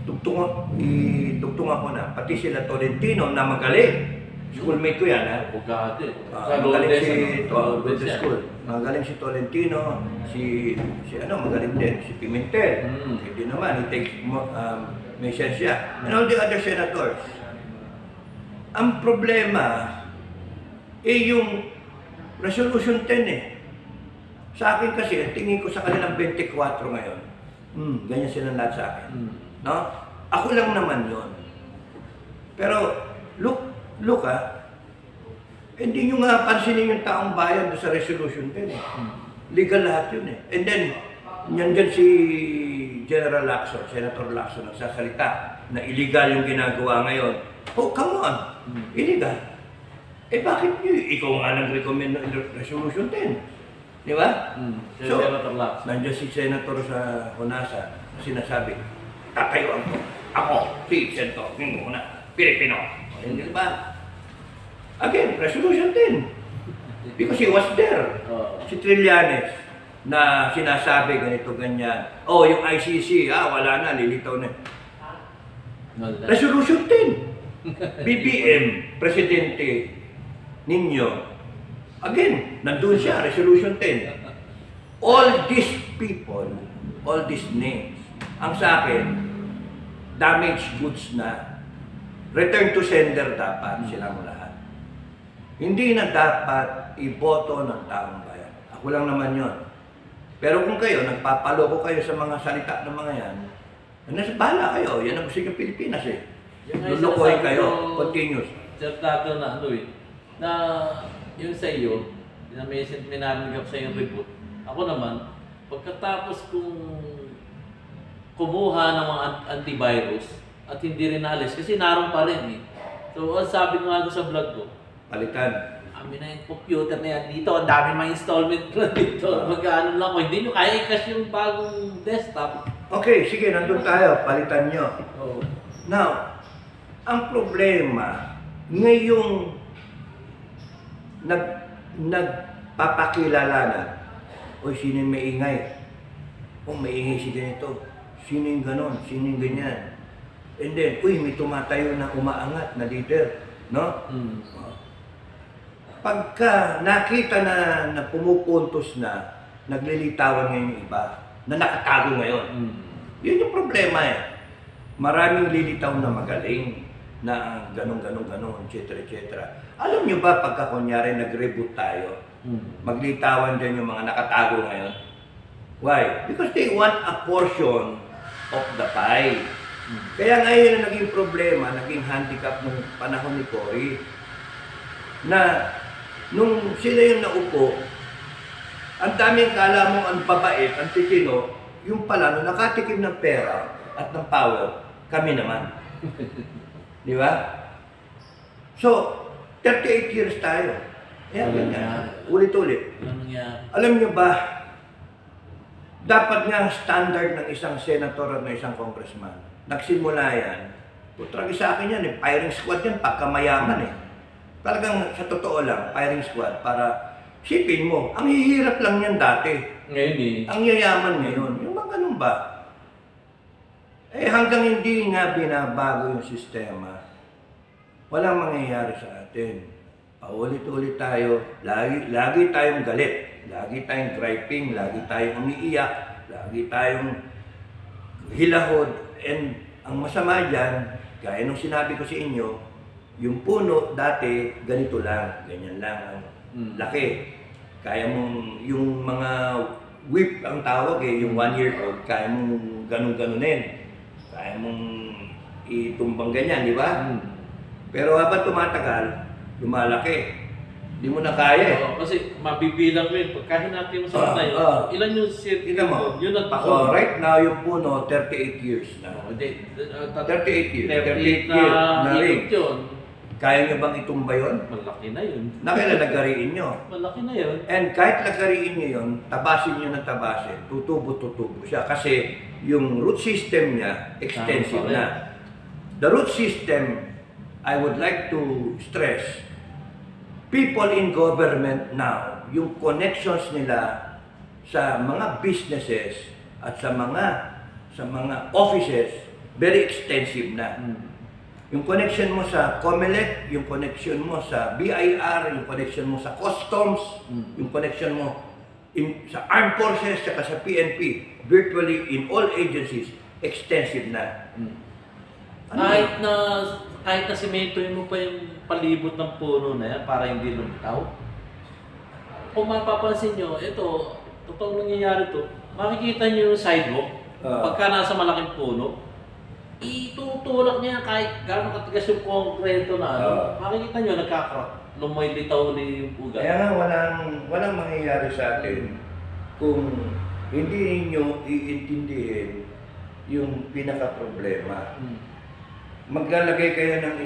tugtungan ko na, pati sila Tolentino na magaling. Schoolmate ko yan, ha? Bugate. Magaling si Lourdes School. Magaling si Tolentino, magaling din, si Pimentel. Hindi naman, he takes may sense siya. And all the other senators. Ang problema, yung Resolution 10 eh. Sa akin kasi, tingin ko sa kanilang 24 ngayon. Ganyan silang lahat sa akin. No? Ako lang naman yon. Pero, look hindi nyo nga pansinin yung taong bayan doon sa Resolution 10 eh. Legal lahat yun eh. And then, nandyan si General Lacson, Senator Lacson, nagsasalita na illegal yung ginagawa ngayon. Oh, come on! Illegal. Bakit nyo? Ikaw nga nag-recommend ng Resolution 10. Di ba? So, Senator Lacson. nandiyan si Senator sa Honasan, sinasabi, tatayuan ko. Ako, si Senator, Pilipino. Hindi ba? Again, Resolution 10. Because he was there. Si Trillanes, na sinasabi ganito, ganyan. Yung ICC, wala na, lilitaw na. Resolution 10. BBM, Presidente ninyo. Again, nandun siya, Resolution 10. All these people, all these names, ang sa akin, damaged goods na. Return to sender dapat silang lahat. Hindi na dapat iboto ng taong bayan. Ako lang naman yon. Pero kung kayo, nagpapaloko kayo sa mga salita ng mga yan, nasa bahala kayo. Yan ang gusto ng Pilipinas eh. Lulukoy kayo. Continuous. Sir Tato na na yung sa iyo, may narinig ako sa iyong report. Ako naman, pagkatapos kong kumuha ng mga antivirus at hindi rin alis, kasi naroon pa rin eh. So, ang sabi ko nga sa vlog ko, Palitan. amin na yung computer na yan dito, ang dami mga installment na dito. Mag-ano lang ko, hindi nyo kaya i-cash yung bagong desktop. Okay, sige, nandun tayo. Palitan nyo. Now, ang problema, ngayong nagpapakilala na, sino yung maingay? Maingay si ganito. Sino yung ganon? Sino yung ganyan? And then, may tumatayo na umaangat na leader. No? Pagka nakita na pumupuntos na, naglilitawan ngayon yung iba, na nakatago ngayon. Yun yung problema eh. Maraming lilitaw na magaling, na ganun, etc. Alam nyo ba pagka kunyari nag-reboot tayo, maglitawan dyan yung mga nakatago ngayon? Why? Because they want a portion of the pie. Kaya ngayon na naging problema, naging handicap nung panahon ni Cory, na nung sila yung naupo, ang daming kala mong ang babait, ang titino, yung pala, nung nakatikim ng pera at ng power, kami naman. Di ba? So, 38 years tayo. Ganyan. Ulit-ulit. Alam nyo ba, dapat nga standard ng isang senator at ng isang congressman. Nagsimula yan. Putragi sa akin yan, firing squad yan, pagka mayaman eh. Talagang sa totoo lang, firing squad para sipin mo, ang hihirap lang yan dati. Ngayon eh. Ang yayaman ngayon, yung mga ganun ba? Eh hanggang hindi nga binabago yung sistema, walang mangyayari sa atin. Paulit-ulit tayo, lagi tayong galit, lagi tayong griping, lagi tayong umiiyak, lagi tayong hilahod. And ang masama dyan, gaya nung sinabi ko sa inyo, yung puno dati ganito lang, ganyan lang ang laki. Kaya mong yung mga whip ang tawag eh, yung 1 year old, kaya mong ganun-ganunin. Kaya mong itumbang ganyan, di ba? Pero habang tumatagal, lumalaki. Hindi mo na kaya eh. Oo, kasi mabibilang mo yun. Pagka hinati mo sa tayo, ilan yung circle Tingnan mo, yun at ako, right now yung puno, 38 years na. 38 years. 38 years na rin. Yun. Kaya nyo bang itumba yun? Malaki na yun. Nakilalagariin nyo. Malaki na yun. And kahit lagariin nyo yun, tabasin nyo ng tabasin, tutubo siya. Kasi yung root system niya, extensive na. The root system, I would like to stress, people in government now, yung connections nila sa mga businesses at sa mga offices, very extensive na. Yung connection mo sa COMELEC, yung connection mo sa BIR, yung connection mo sa Customs, yung connection mo sa Armed Forces, saka sa PNP, virtually in all agencies, extensive na. Kahit na simentoin mo pa yung palibot ng puno na yan para hindi lumitaw. Kung mapapansin nyo, ito, totoong nangyayari to, makikita nyo yung sidewalk, pagka nasa malaking puno, itutulak niya kahit gano'ng katigas yung konkreto na makikita nyo, nagkakrock, lumilitaw ni yung puga. Kaya nga walang mangyayari sa atin kung hindi niyo iintindihin yung pinaka-problema. Maglalagay kayo ng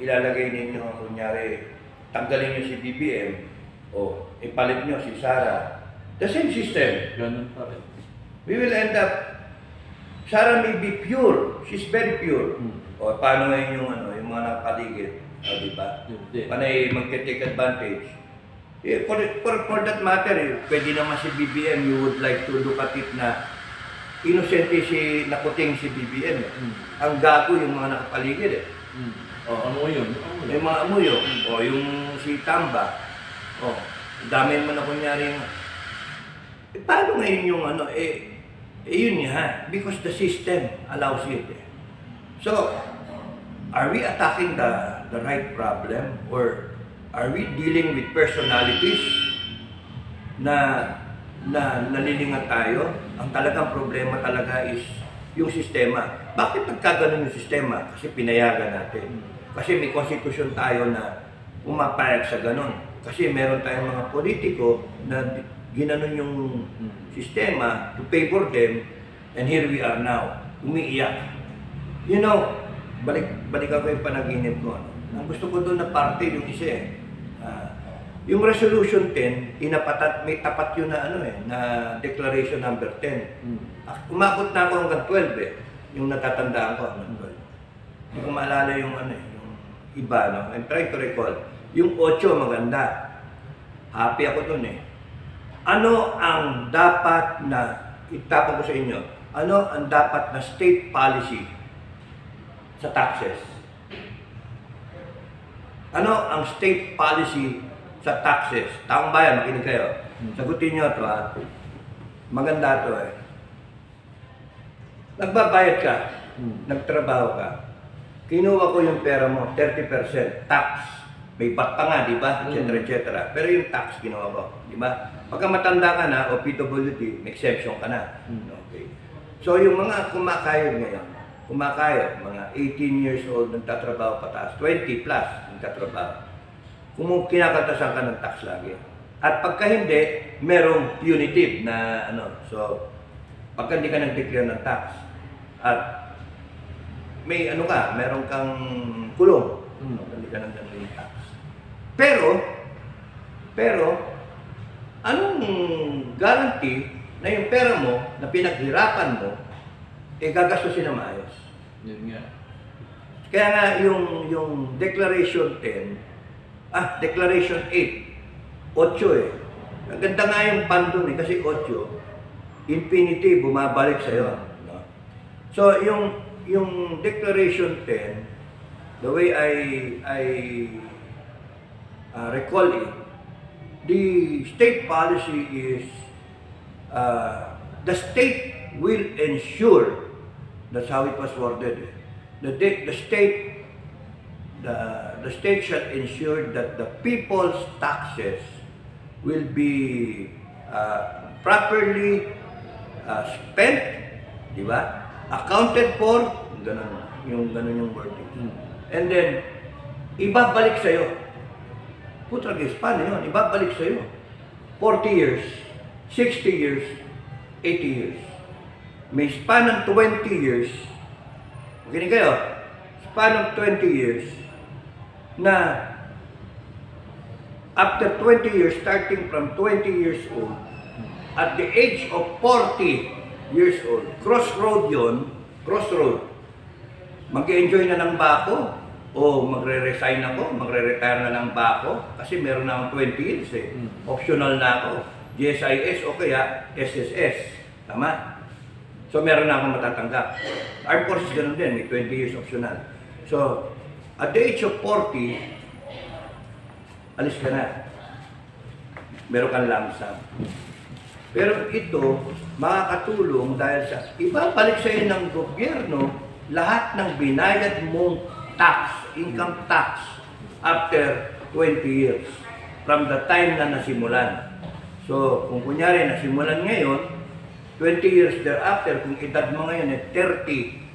ilalagay ninyo, kunyari, tanggalin niyo si BBM o ipalit niyo si Sara. The same system. Ganun pa rin. We will end up, Sara may be pure. She's very pure. O paano ngayon yung mga nakapaligid? O diba? Panay mag-take advantage. Eh, for that matter, pwede naman si BBM, you would like to look at it na inosente si nakuting si BBM. Ang gago yung mga nakapaligid eh. Ano yun? Yung mga amuyo. O yung si Tamba. O, dami naman na kunyari yung... paano ngayon yung yun nga, because the system allows it. So, are we attacking the right problem or are we dealing with personalities na nalilingan tayo? Ang talagang problema talaga is yung sistema. Bakit nagkaganon yung sistema? Kasi pinayagan natin. Kasi may konstitusyon tayo na pumapayag sa ganon. Kasi meron tayong mga politiko na ginanon yung sistema to favor them, and here we are now, umiiyak. You know, balik ako yung panaginip ko. Ang gusto ko doon na parte yung isa eh. Yung resolution 10, may tapat yun na na declaration number 10. Umabot na ako hanggang 12 yung natatandaan ko hanggang 12. Hindi ko maalala yung yung iba, no? I'm trying to recall. Yung 8 maganda. Happy ako doon eh. Ano ang dapat na, itapon ko sa inyo, ano ang dapat na state policy sa taxes? Ano ang state policy sa taxes? Taong bayan, makinig kayo. Sagutin nyo ito ha. Maganda ito eh. Nagbabayad ka, nagtrabaho ka, kinuha ko yung pera mo, 30% tax. May bat pa nga, di ba? Etc. Pero yung tax kinuha ko, di ba? Pagka matanda ka na, o PWD, may exemption ka na. Okay. So yung mga kumakayod ngayon, mga 18 years old nagtatrabaho pataas, 20 plus nagtatrabaho. Kung kinakaltasan ka ng tax lagi. At pagka hindi, merong punitive na so pagka hindi ka nag-declare ng tax, at may meron kang kulong, pagka hindi ka nag-declare ng tax. Pero, anong guarantee na yung pera mo, na pinaghirapan mo, gagastusin na maayos? Yun nga. Kaya nga yung Declaration 10, Declaration 8, 8 eh. Ang ganda nga yung pandun eh, kasi 8, infinity, bumabalik sa'yo. No? So, yung Declaration 10, the way I recall it, the state policy is the state will ensure, that's how it was worded, the state shall ensure that the people's taxes will be properly spent, di ba? Accounted for, ganun yung wording. And then, ibabalik sa'yo. Putragis, paano yun? Ibabalik sa'yo. 40 years, 60 years, 80 years. May span ng 20 years, makinig kayo, span of 20 years, na after 20 years, starting from 20 years old, at the age of 40 years old, crossroad yun, crossroad, mag-enjoy na ng bako, o magre-resign ako, magre-retire na ng bako, kasi meron na akong 20 years eh. Optional na ako. GSIS o kaya SSS. Tama? So meron na akong matatanggap. Armed Forces ganun din, may 20 years optional. So, at the age of 40, alis ka na. Meron kang lump sum. Pero ito, makakatulong dahil sa ibabalik sa iyo ng gobyerno lahat ng binayad mong tax, income tax, after 20 years from the time na nasimulan. So, kung kunyari nasimulan ngayon, 20 years thereafter, kung edad mo ngayon ay 30,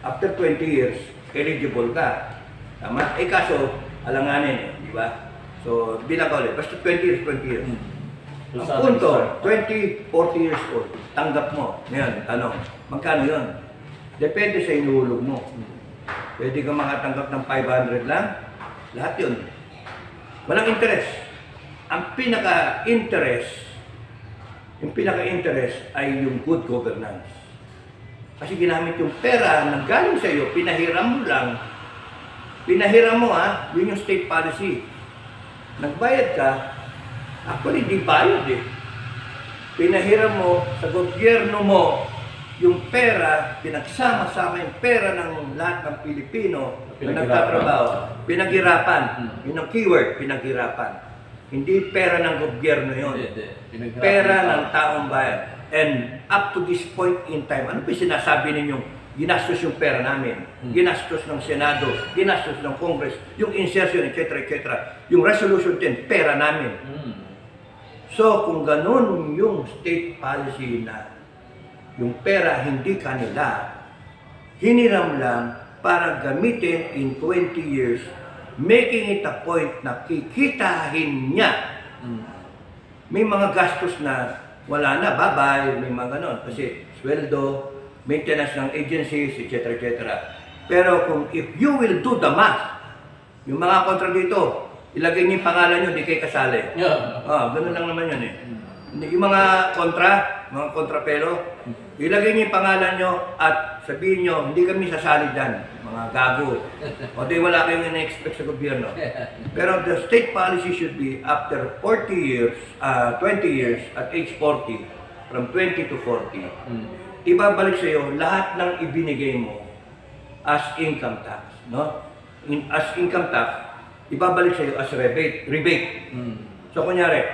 after 20 years, eligible ka. Tama? Eh kaso, alanganin eh, di ba? So, bilang ka ulit, basta 20 years, 20 years. Ang punto, 20, 40 years old, tanggap mo. Ngayon, tanong, magkano yun? Depende sa inuhulog mo. Pwede ka makatanggap ng 500 lang, lahat yun. Walang interest. Ang pinaka-interest ay yung good governance. Kasi ginamit yung pera na galing sa iyo, pinahiram mo lang. Pinahiram mo yun yung state policy. Nagbayad ka, actually di bayad eh. Pinahiram mo sa gobyerno mo yung pera, pinagsama-sama yung pera ng lahat ng Pilipino na nagtatrabaho. Pinaghirapan. Yun ang keyword, pinaghirapan. Hindi pera ng gobyerno yun. Pera ng taong bayan. And up to this point in time, ano ba sinasabi ninyong ginastos yung pera namin? Ginastos ng Senado, ginastos ng Congress, yung insertion, etc., etc. Yung resolution 10, pera namin. So, kung ganun yung state policy na yung pera hindi kanila, hiniram lang para gamitin in 20 years, making it a point na kikitahin niya. May mga gastos na wala na, bye-bye, may mga ganon. Kasi sweldo, maintenance ng agencies, etc., etc. Pero kung if you will do the math, yung mga kontra dito, ilagay niyo yung pangalan nyo, di kayo kasali. Ganun lang naman yun eh. Yung mga kontrapelo, ilagay niyo yung pangalan nyo at sabihin nyo, hindi kami sasali dyan, mga gago. O di wala kayong ina-expect sa gobyerno. Pero the state policy should be after 40 years, 20 years, at age 40, from 20 to 40, ibabalik sa iyo lahat ng ibinigay mo as income tax. No? As income tax, ibabalik sa iyo as rebate. So kunyari,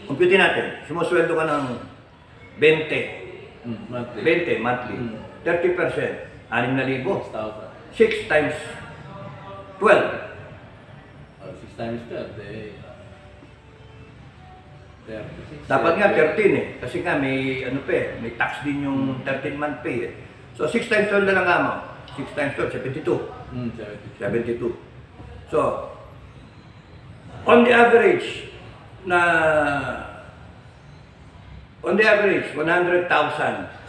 compute natin, sumusweldo ka ng 20 monthly. 30%, 6,000. 6 times 12. 6 times 12, 36. Dapat nga 13 eh. Kasi nga may may tax din yung 13-month pay eh. So 6 times 12 na lang nga mo. 6 times 12, 72. 72. So, on the average, 100,000.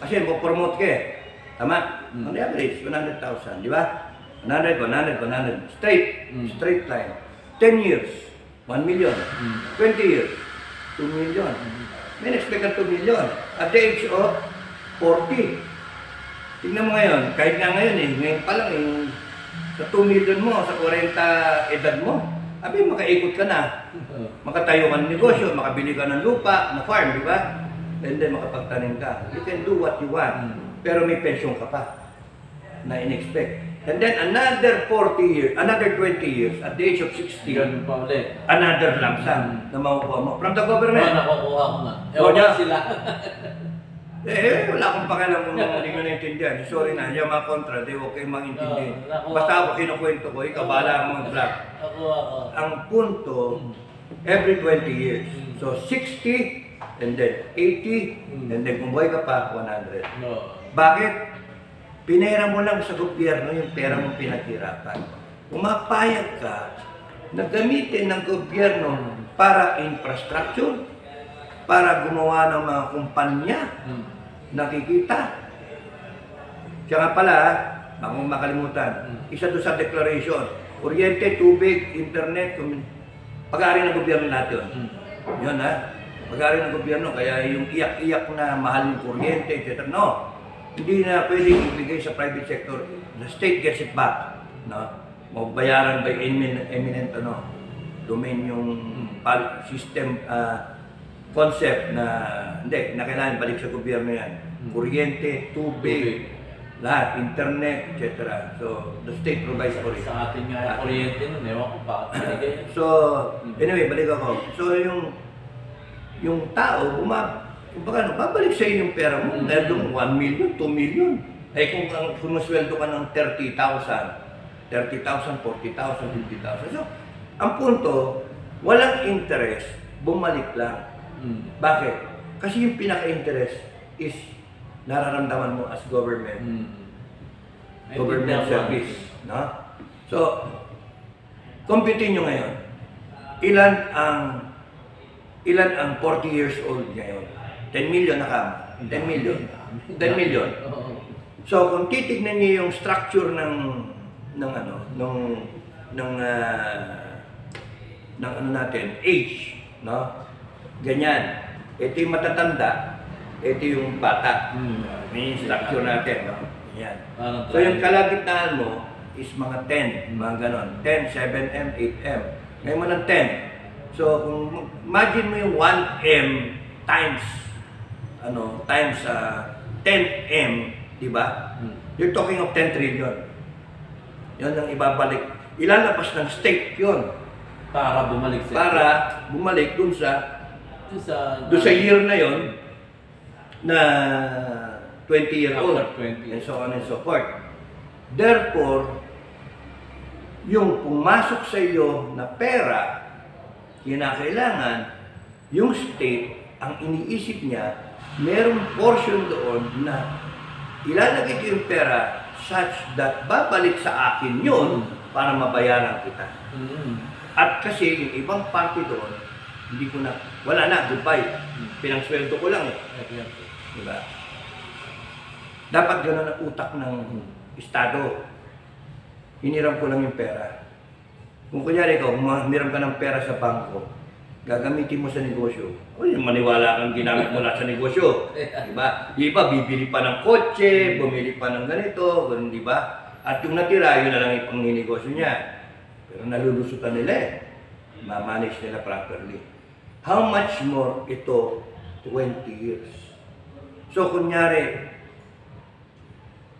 Kasi mo-promote ka eh. Tama? On the average, 100,000. Di ba? 100. Straight line. 10 years, 1 million. 20 years, 2 million. May expect ka 2 million. At the age of 40. Tingnan mo ngayon, kahit nga ngayon ngayon pa lang sa 2 million mo, sa 40 edad mo, abi makaikot ka na. Makatayo ka ng negosyo, makabili ka ng lupa, na farm, di ba? And then makapagtanim ka. You can do what you want. Pero may pension ka pa na in-expect. And then another 40 years, another 20 years, at the age of 60, Ganun pa ulit. another lump sum na makukuha mo from the government. Nakukuha ko na. O, Ewan na- sila. Wala akong pakialam kung hindi mo naintindihan. Sorry na, yung mga kontra, di okay maintindihan. Nakuha. Basta ako kinukwento ko, ikaw bahala mo mag-vlog. Ako. Ang punto, every 20 years. So 60, and then 80, and then kung buhay ka pa, 100. No. Bakit? Pinera mo lang sa gobyerno yung pera mong pinaghirapan. Umapayag ka na gamitin ng gobyerno para infrastructure, para gumawa ng mga kumpanya, nakikita. Siya nga pala, bago makalimutan, isa doon sa declaration, kuryente, tubig, internet, pag-aari ng gobyerno natin. Yun ha, pag-aari ng gobyerno, kaya yung iyak-iyak na mahal yung kuryente, etc. No, hindi na pwedeng ibigay sa private sector. The state gets it back. No? Mabayaran by eminent domain yung system concept na hindi, na kailangan balik sa gobyerno yan. Kuryente, tubig, lahat, internet, etc. So, the state provides for it. Sa atin nga kuryente nun, ewan ko bakit binigay. So, anyway, balik ako. So, yung tao, babalik sa iyo yung pera mo. Dahil yung 1 million, 2 million. Eh kung masweldo ka ng 30,000, 40,000, 50,000. So, ang punto, walang interest, bumalik lang. Bakit? Kasi yung pinaka-interest is nararamdaman mo as government. Government service. No? So, computin nyo ngayon. Ilan ang 40 years old ngayon? 10 million na kama. 10 million. 10 million. So, kung titignan niyo yung structure ng natin, age, no? Ganyan. Ito yung matatanda, ito yung bata. May structure natin, no? Ganyan. So, yung kalagitnaan mo is mga 10, mga ganon. 10, 7M, 8M. Ngayon mo ng 10. So, kung imagine mo yung 1M times 10M, di ba? You're talking of 10 trillion. Yun ang ibabalik. Ilalabas ng state yun. Para bumalik sa Para bumalik dun sa year na yon na 20-year-old. And so on and so forth. Therefore, yung pumasok sa iyo na pera, kinakailangan yung state, ang iniisip niya, merong portion doon na ilalagay ko yung pera such that babalik sa akin yun para mabayaran kita. At kasi yung ibang parte doon, hindi ko na, wala na, goodbye. Pinangsweldo ko lang Diba? Dapat gano'n ang utak ng Estado. Hiniram ko lang yung pera. Kung kunyari ikaw, hiniram ka ng pera sa bangko, gagamitin mo sa negosyo. O yung maniwala kang ginamit mo lang sa negosyo. Diba? Di ba, bibili pa ng kotse, bumili pa ng ganito, ganun, di ba? At yung natira, yun na lang yung pang-negosyo niya. Pero nalulusutan nila ma-manage nila properly. How much more ito? 20 years. So, kunyari,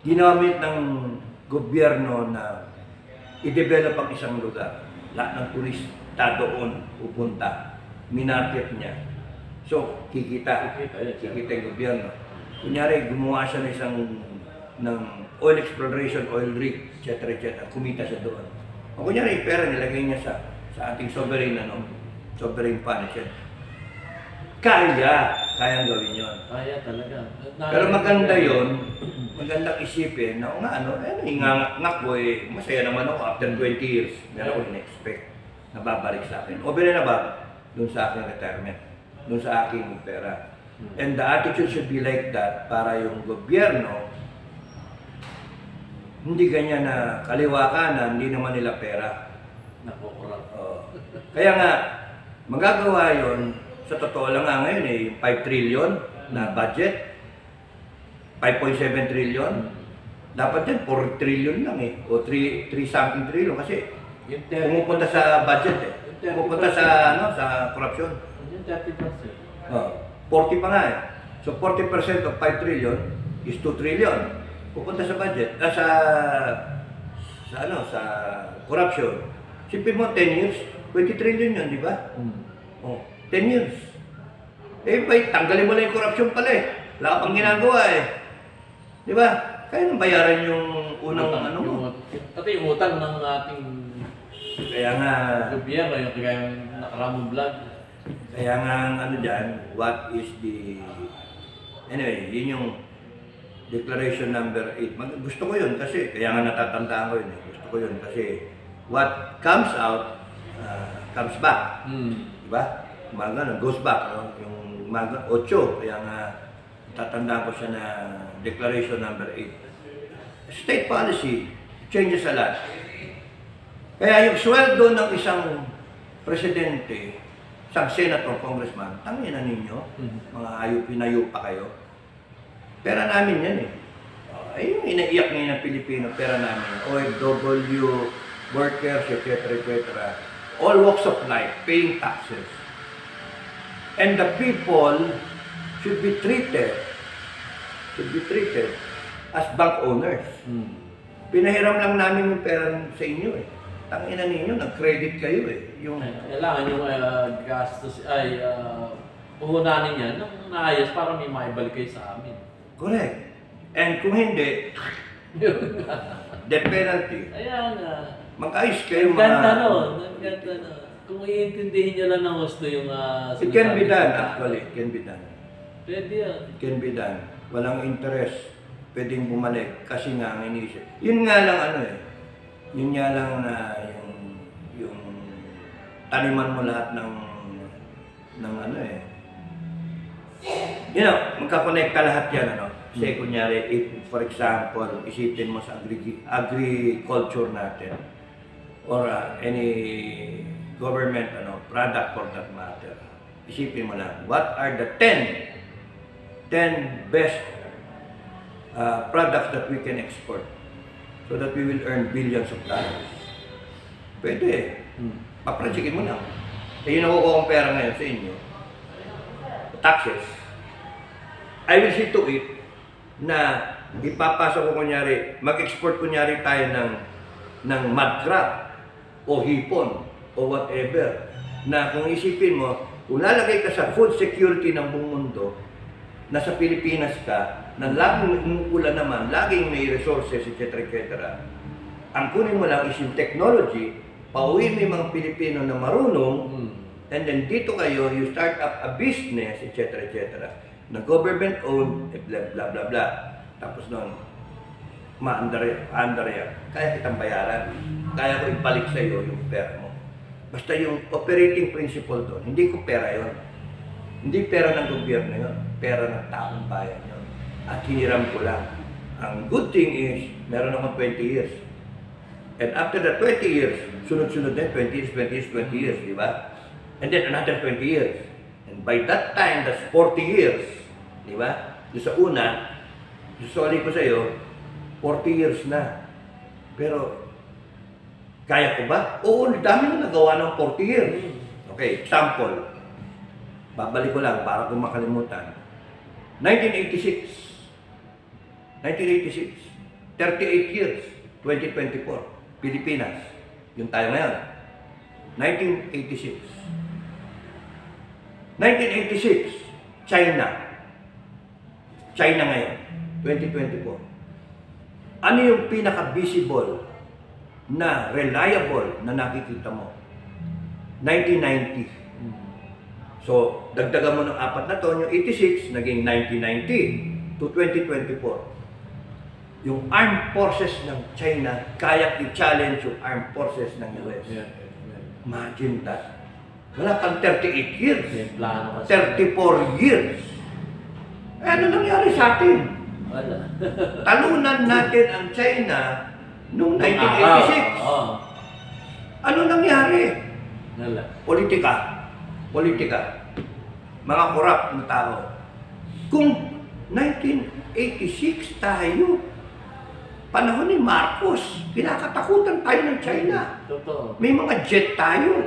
ginamit ng gobyerno na i-develop ang isang lugar. Lahat ng turista doon pupunta. Minarket niya. So, kikita yung gobyerno. Kunyari, gumawa siya ng isang oil exploration, oil rig, etc. Kumita siya doon. O kunyari, pera nilagay niya sa ating sovereign fund, etc. Kayang gawin yun. Kaya talaga. Pero maganda yun, magandang isipin na ingangak ko masaya naman ako after 20 years. Meron ko in-expect na babalik sa akin. Over and above, dun sa aking retirement, dun sa aking pera. And the attitude should be like that para yung gobyerno hindi ganyan na kaliwa kanan, hindi naman nila pera. Nakukurap. Kaya nga, magagawa yon sa totoo lang nga ngayon 5 trillion na budget, 5.7 trillion, Dapat yan, 4 trillion lang eh. O 3 something trillion kasi Yung pumupunta sa budget eh. Yung 30%. Pumupunta sa, sa corruption. Yung 30%. 40 pa nga eh. So 40% of 5 trillion is 2 trillion. Pupunta sa budget, sa corruption. Sipin mo, 10 years, 20 trillion yun, di ba? 10 years. Eh, tanggalin mo lang yung corruption pala eh. Wala ka pang ginagawa eh. Di ba? Kaya nang bayaran yung unang ano mo. Pati yung utang ng ating Kaya nga, gobyerno, yung kaya nakaramong vlog. kaya nga ano dyan, what is the... Anyway, yun yung declaration number 8. Gusto ko yun kasi, kaya nga natatandaan ko yun eh. Gusto ko yun kasi what comes out, comes back. Diba? Mga goes back, no? Yung mga 8, kaya nga tatandaan ko siya na declaration number 8. State policy changes a lot. Kaya yung sweldo ng isang presidente, isang senator, congressman, tangin na ninyo, mga hayop pa kayo. Pera namin yan eh. Ay, yung inaiyak ngayon ng Pilipino, pera namin. OFW, workers, etc. All walks of life, paying taxes. And the people should be treated as bank owners. Pinahiram lang namin yung pera sa inyo eh. Tangina ninyo, nag-credit kayo eh. Yung... Kailangan yung gastos ay puhunanin yan ng naayos para may maibalik kayo sa amin. Correct. And kung hindi, death penalty. Ayan Mag-ayos kayo ang ganda no. Kung iintindihin nyo lang ng gusto yung It can be done actually. It can be done. Pwede yan. It can be done. Walang interest. Pwedeng bumalik kasi nga ang inisip. Yun nga lang ano eh. Yun nga lang na yung taniman mo lahat ng ano eh. You know, magkakonekta lahat yan ano. Say kunyari, if for example, isipin mo sa agriculture natin or any government product for that matter. Isipin mo lang, what are the 10 best products that we can export so that we will earn billions of dollars? Pwede eh. Paprojectin mo lang. Eh yun nakukuha kong pera ngayon sa inyo. Taxes. I will see to it na ipapasok ko kunyari, mag-export kunyari tayo ng mud crab o hipon o whatever. Na kung isipin mo, kung lalagay ka sa food security ng buong mundo, nasa Pilipinas ka, na laging umuulan naman, laging may resources, etc. Ang kunin mo lang is yung technology, pauwiin mo yung mga Pilipino na marunong, and then dito kayo, you start up a business, etc. Na government owned, blah blah blah blah. Tapos noon, maandar yan. Kaya kitang bayaran. Kaya ko ibalik sa iyo yung pera mo. Basta yung operating principle doon, hindi ko pera yon. Hindi pera ng gobyerno yon. Pera ng taong bayan yon. At hiniram ko lang. Ang good thing is, meron akong 20 years. And after the 20 years, sunod-sunod din, 20 years, di ba? And then another 20 years. And by that time, that's 40 years. Di ba? Doon sa una, susuli ko sa iyo, 40 years na. Pero, kaya ko ba? Oo, dami na nagawa ng 40 years. Okay, example. Babalik ko lang para kung makalimutan. 1986. 38 years. 2024. Pilipinas. Yung tayo ngayon. 1986. 1986, China. China ngayon, 2024. Ano yung pinaka-visible na reliable na nakikita mo? 1990. So, dagdagan mo ng 4 na to, yung 86, naging 1990 to 2024. Yung armed forces ng China, kaya i-challenge yung armed forces ng US. Imagine that. Wala pang 38 years. 34 years. Eh, ano nangyari sa atin? Wala. Talunan natin ang China noong 1986. Ano nangyari? Wala. Politika. Mga corrupt na tao. Kung 1986 tayo, panahon ni Marcos, kinakatakutan tayo ng China. Totoo. May mga jet tayo.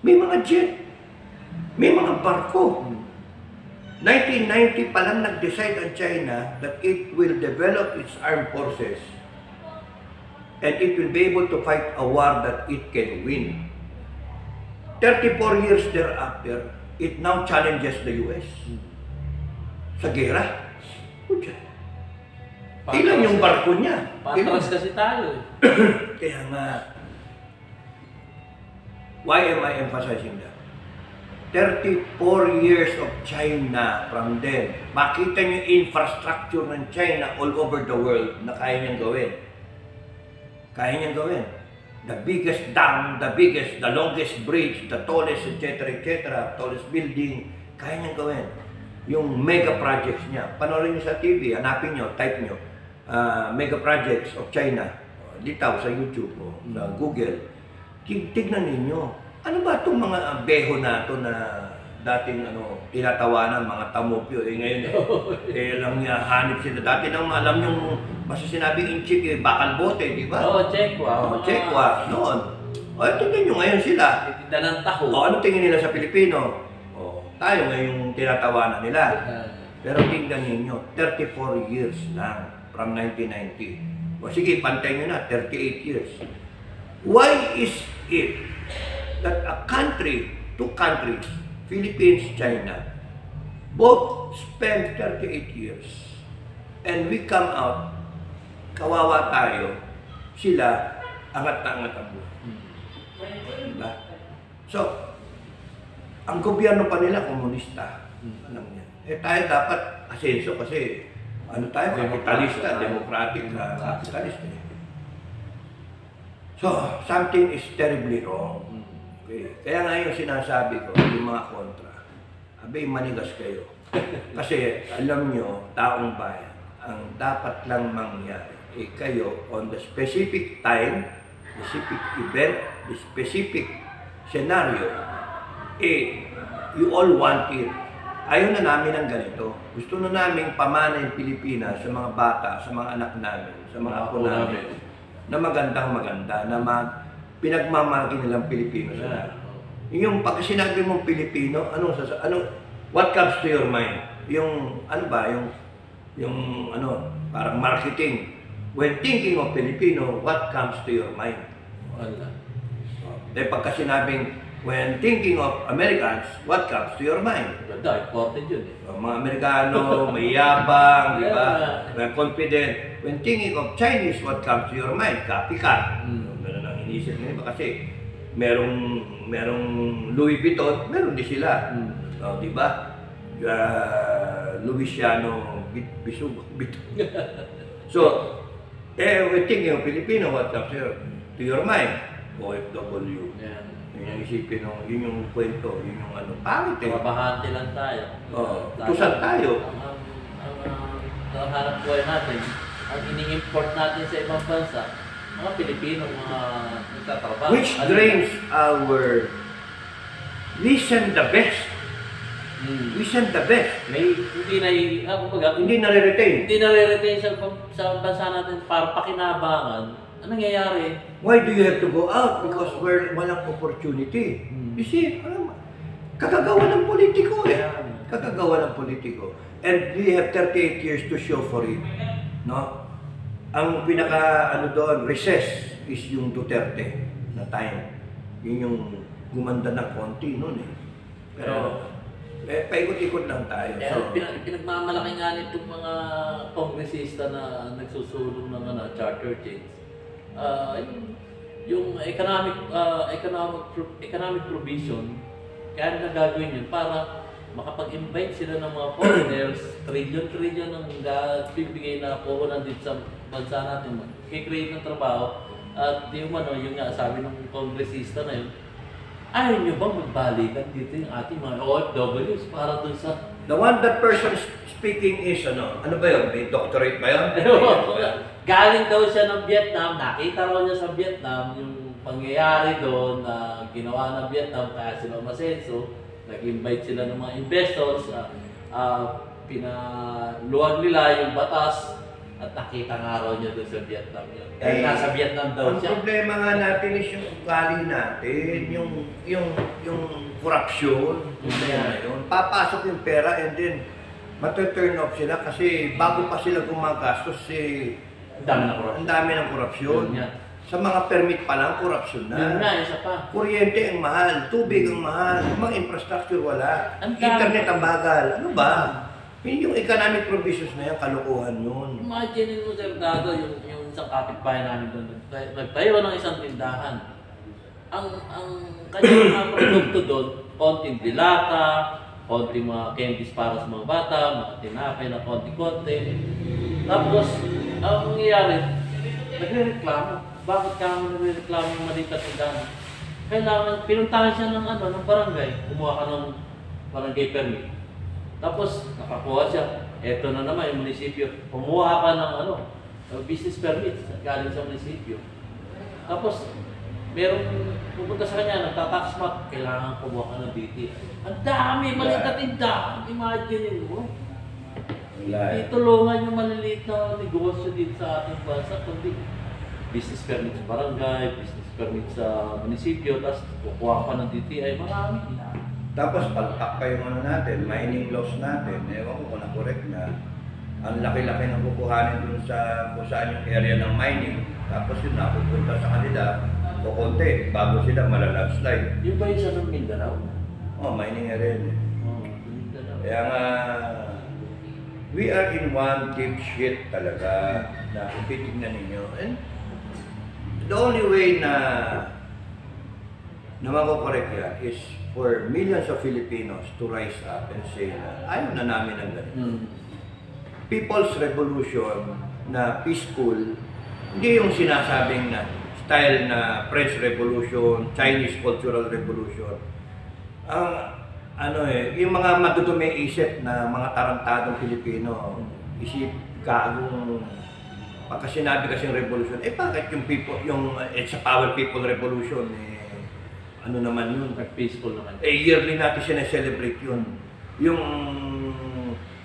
May mga jet. May mga barko. 1990 pa lang nag-decide ang China that it will develop its armed forces and it will be able to fight a war that it can win. 34 years thereafter, it now challenges the US sa gera. Ilan yung barko niya? Patras kasi tayo. Kaya nga, why am I emphasizing that? 34 years of China from then. Makita niyo yung infrastructure ng China all over the world na kaya niyang gawin. Kaya niyang gawin. The biggest dam, the longest bridge, the tallest, etc., tallest building, kaya niyang gawin. Yung mega projects niya. Panoorin niyo sa TV, hanapin niyo, type niyo, mega projects of China. Litaw sa YouTube o sa Google. Tignan ninyo. Ano ba itong mga beho na ito na dating tinatawanan, mga tamopyo, ngayon lang hanip sila. Dati nang alam yung basta sinabing inchik, bakal bote, di ba? Oo, Chekwa. Chekwa, noon. Tingnan nyo ngayon sila. Titinda ng taho. Ano tingin nila sa Pilipino? Tayo ngayong tinatawanan nila. Pero tingnan ninyo, 34 years lang from 1990. Sige, pantay nyo na, 38 years. Why is it that a country, two countries, Philippines, China, both spend 38 years and we come out, kawawa tayo, sila, angat na angat ang buhay. Diba? So, ang gobyerno pa nila, komunista. Alam niya. Tayo dapat asenso kasi tayo, kapitalista, democratic, capitalist. So, something is terribly wrong. Okay. Kaya nga yung sinasabi ko, yung mga kontra, abay, manigas kayo. Kasi alam nyo, taong bayan, ang dapat lang mangyari, kayo on the specific time, specific event, the specific scenario, you all want it. Ayaw na namin ng ganito. Gusto na namin pamana yung Pilipinas sa mga bata, sa mga anak namin, sa mga apo namin, na magandang-maganda, na pinagmamalaki nilang Pilipino sila. Yung pag sinabi mong Pilipino, what comes to your mind? Yung, parang marketing. When thinking of Filipino, what comes to your mind? Wala. Dahil pagka sinabing, when thinking of Americans, what comes to your mind? Ganda, important yun eh. Mga Amerikano, may yabang, di ba? May confident. When thinking of Chinese, what comes to your mind? Copycat. Ganun ang inisip nila kasi merong Louis Vuitton, meron din sila. Di ba? Louisiano Vuitton. So, when thinking of Filipino, what comes to your mind? OFW. Yeah. Yun yung isipin, yun yung kwento, yun yung pangit eh. Mabahante lang tayo. Tusan tayo. Ang hanap buhay natin, ang ini-import natin sa ibang bansa, mga Pilipino, mga nagtatrabaho. Which drains our listen the best. Listen the best. Hindi nare-retain sa bansa natin para pakinabangan. Anong nangyayari? Why do you have to go out? Because walang opportunity. You see, kakagawa ng politiko eh. Kakagawa ng politiko. And we have 38 years to show for it. No? Ang pinaka, recess is yung Duterte na time. Yun yung gumanda ng konti noon eh. Pero, paikot-ikot lang tayo. So, pinagmamalaki nga nitong mga kongresista na nagsusulong ng charter change. Yung economic provision, kaya na gagawin yun para makapag-invite sila ng mga foreigners, trillion ang bibigay na puhunan dito sa bansa natin, kikreate ng trabaho, at yung nga sabi ng kongresista na yun, ayaw nyo bang magbalikan dito yung ating mga OFWs para dun sa... The one that person speaking is, ano ba yun? May doctorate ba yun? Galing daw siya ng Vietnam, nakita raw niya sa Vietnam yung pangyayari doon na ginawa ng Vietnam kaya sila umasenso, nag-invite sila ng mga investors, pinaluwag nila yung batas At nakita nga raw niya doon sa Vietnam yun. Dahil nasa Vietnam daw Ang siya. problema nga natin is yung ugali natin, yung corruption, yun. Papasok yung pera and then matuturn off sila kasi bago pa sila gumagastos Ang dami na corruption. ang dami ng korupsyon. Yun nga. Sa mga permit pa lang, korupsyon Yun nga, na. isa pa. Kuryente ang mahal, tubig ang mahal, mga infrastructure wala, Ang dami. internet ang bagal. Ano ba? Yung economic provisions na yan, kalukuhan yun. Imagine mo, Sir Dado, yung isang kapitbahay namin doon. Nagtayo ng isang tindahan. Ang kanyang mga produkto doon, konting dilata, konting mga candies para sa mga bata, mga tinapay na konti-konti. Tapos, ang nangyayari, nagre-reklamo. Bakit kami nagre-reklamo ng maliit na tindahan? Kailangan, pinuntahan siya ng barangay. Kumuha ka ng barangay permit. Tapos, nakakuha siya. Eto na naman yung munisipyo. Kumuha ka ng business permit galing sa munisipyo. Tapos, merong pupunta sa kanya, nagtatax map, kailangan kumuha ka ng DTI. Ang dami, maliit na tindahan. Imagine mo. Hindi tulungan yung maliliit na negosyo dito sa ating bansa, kundi business permit sa barangay, business permit sa munisipyo, tapos kukuha ka ng DTI, marami. Tapos palpak pa yung natin, mining laws natin, ewan ko kung na-correct na. Ang laki-laki ng kukuhanin dun sa kung saan yung area ng mining. Tapos yun napupunta sa kanila, kukunti, bago sila malalandslide. Yung ba yung sa ng Mindanao? Oh, mining area yun. Mindanao. Kaya nga, we are in one deep shit talaga na kung titignan ninyo. And the only way na makokorek yan is for millions of Filipinos to rise up and say na ayaw na namin ang ganito. People's Revolution na peaceful, hindi yung sinasabing na style na French Revolution, Chinese Cultural Revolution. Yung mga madudumi isip na mga tarantadong Pilipino, isip gagong pagka sinabi kasing revolution, bakit yung people, it's a power people revolution, ano naman yun? Peaceful naman. Yearly natin sineselebrate yun. Yung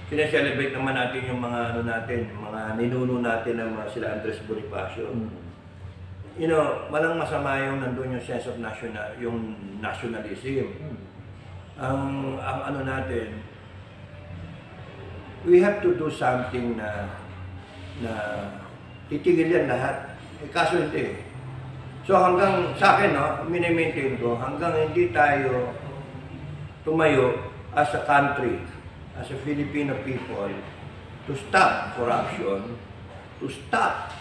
sineselebrate naman natin yung mga mga ninuno natin ng mga sila Andres Bonifacio. You know, walang masama yung nandun yung sense of yung nationalism. Ang natin, we have to do something na titigil yan lahat. Kaso hindi. So hanggang sa akin, mini-maintain ko, hanggang hindi tayo tumayo as a country, as a Filipino people, to stop corruption, to stop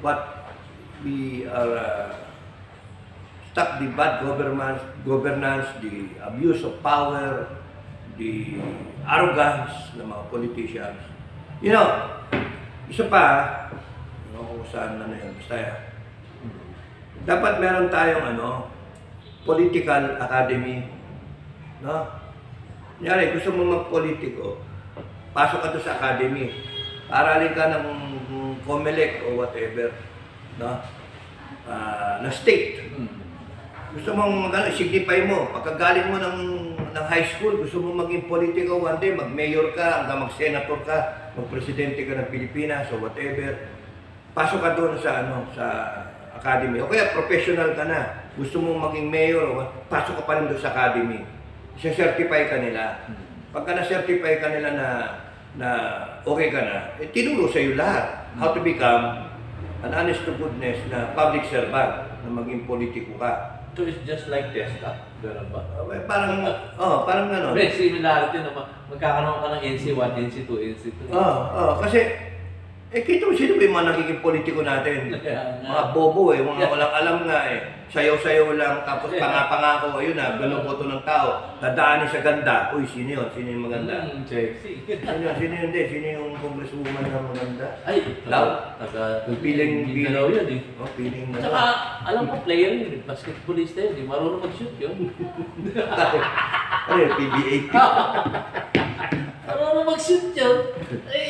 what we are, stop the bad governance, the abuse of power, the arrogance ng mga politicians. You know, isa pa, kung saan yun, basta dapat meron tayong political academy, no? Kunyari, gusto mo magpolitiko, pasok ka doon sa academy, aralin ka ng COMELEC o whatever, no? Na state. Gusto mong signify mo, pagkagaling mo ng high school, gusto mo maging politiko one day, mag-mayor ka, hanggang mag-senator ka, mag-presidente ka ng Pilipinas o whatever, pasok ka doon sa sa academy. O kaya professional ka na, gusto mong maging mayor, pasok ka pa rin doon sa academy. I-certify ka nila. Pagka na-certify ka nila na okay ka na, tinuro sa iyo lahat how to become an honest to goodness na public servant, na maging politiko ka. So it's just like TESDA, gano'n ba? Parang gano'n. May similarity na magkakaroon ka ng NC1, NC2, NC3. Kasi kita mo sino ba yung mga nagiging politiko natin? Mga bobo mga walang alam nga Sayaw-sayaw lang, tapos pangako, ayun na, binuboto ng tao. Dadaanin sa ganda. Uy, sino yun? Sino yung maganda? Sexy. Sino yun? Sino yung congresswoman na maganda? Ay, Yung piling Mindanao yun eh. Piling na. Tsaka, alam mo, player yun, basketballista yun, marunong mag-shoot yun. Ano yun? PBA. Marunong mag-shoot yun.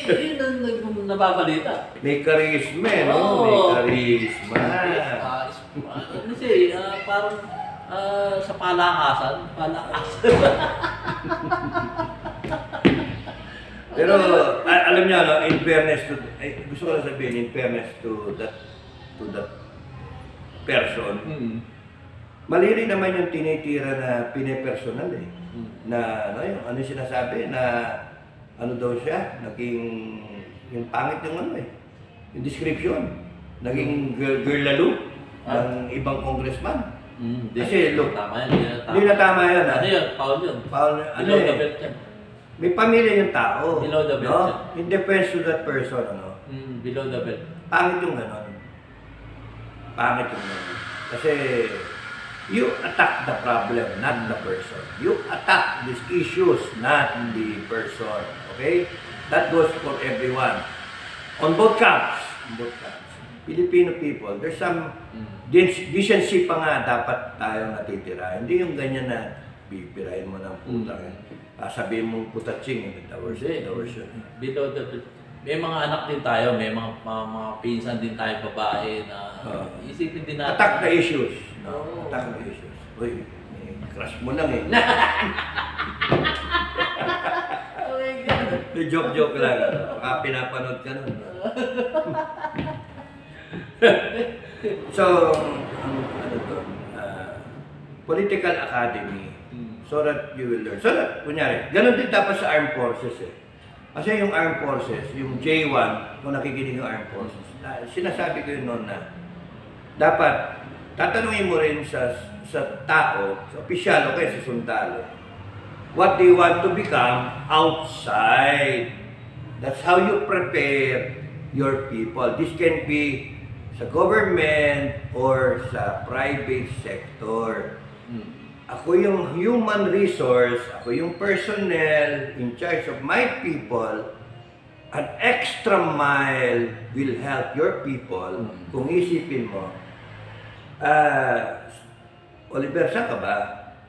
Yun ang nababalita. May charisma, no? May charisma. Kasi parang sa palakasan. Pero alam niyo, no, in fairness to, gusto ko lang sabihin, in fairness to that person, mali rin naman yung tinitira na pine-personal eh. Na ano yung ano yung sinasabi na ano daw siya, naging yung pangit yung ano eh. Yung description, naging girl lalo ng ibang congressman. Kasi look, tama yan, hindi na tama yan. Ano yun? Paul yun? Paul, ano Below the eh. belt yan. May pamilya yung tao. Below the belt no? yan. In defense to that person, ano? Below the belt. Pangit yung gano'n. Pangit yung gano'n. Kasi you attack the problem, not the person. You attack these issues, not the person. Okay? That goes for everyone. On both camps. On both camps. Filipino people, there's some decency pa nga dapat tayong natitira. Hindi yung ganyan na pipirahin mo ng puta. Sabihin mong putatsing, the worst. Below the belt. May mga anak din tayo, may mga pinsan din tayo babae na isipin din natin. Attack the issues. Oo. Attack the issues. Uy, crush mo lang eh. Oh my God. Joke lang. Baka pinapanood ka nun. So, ano to? Political academy. So that you will learn. So that, kunyari, ganun din dapat sa armed forces eh. Kasi yung armed forces, yung J1, kung nakikinig yung armed forces, sinasabi ko yun noon na dapat tatanungin mo rin sa tao, sa opisyal o kaya sa sundalo, what they want to become outside. That's how you prepare your people. This can be sa government or sa private sector. Ako yung human resource, ako yung personnel in charge of my people. An extra mile will help your people. Kung isipin mo, Oliver, saan ka ba?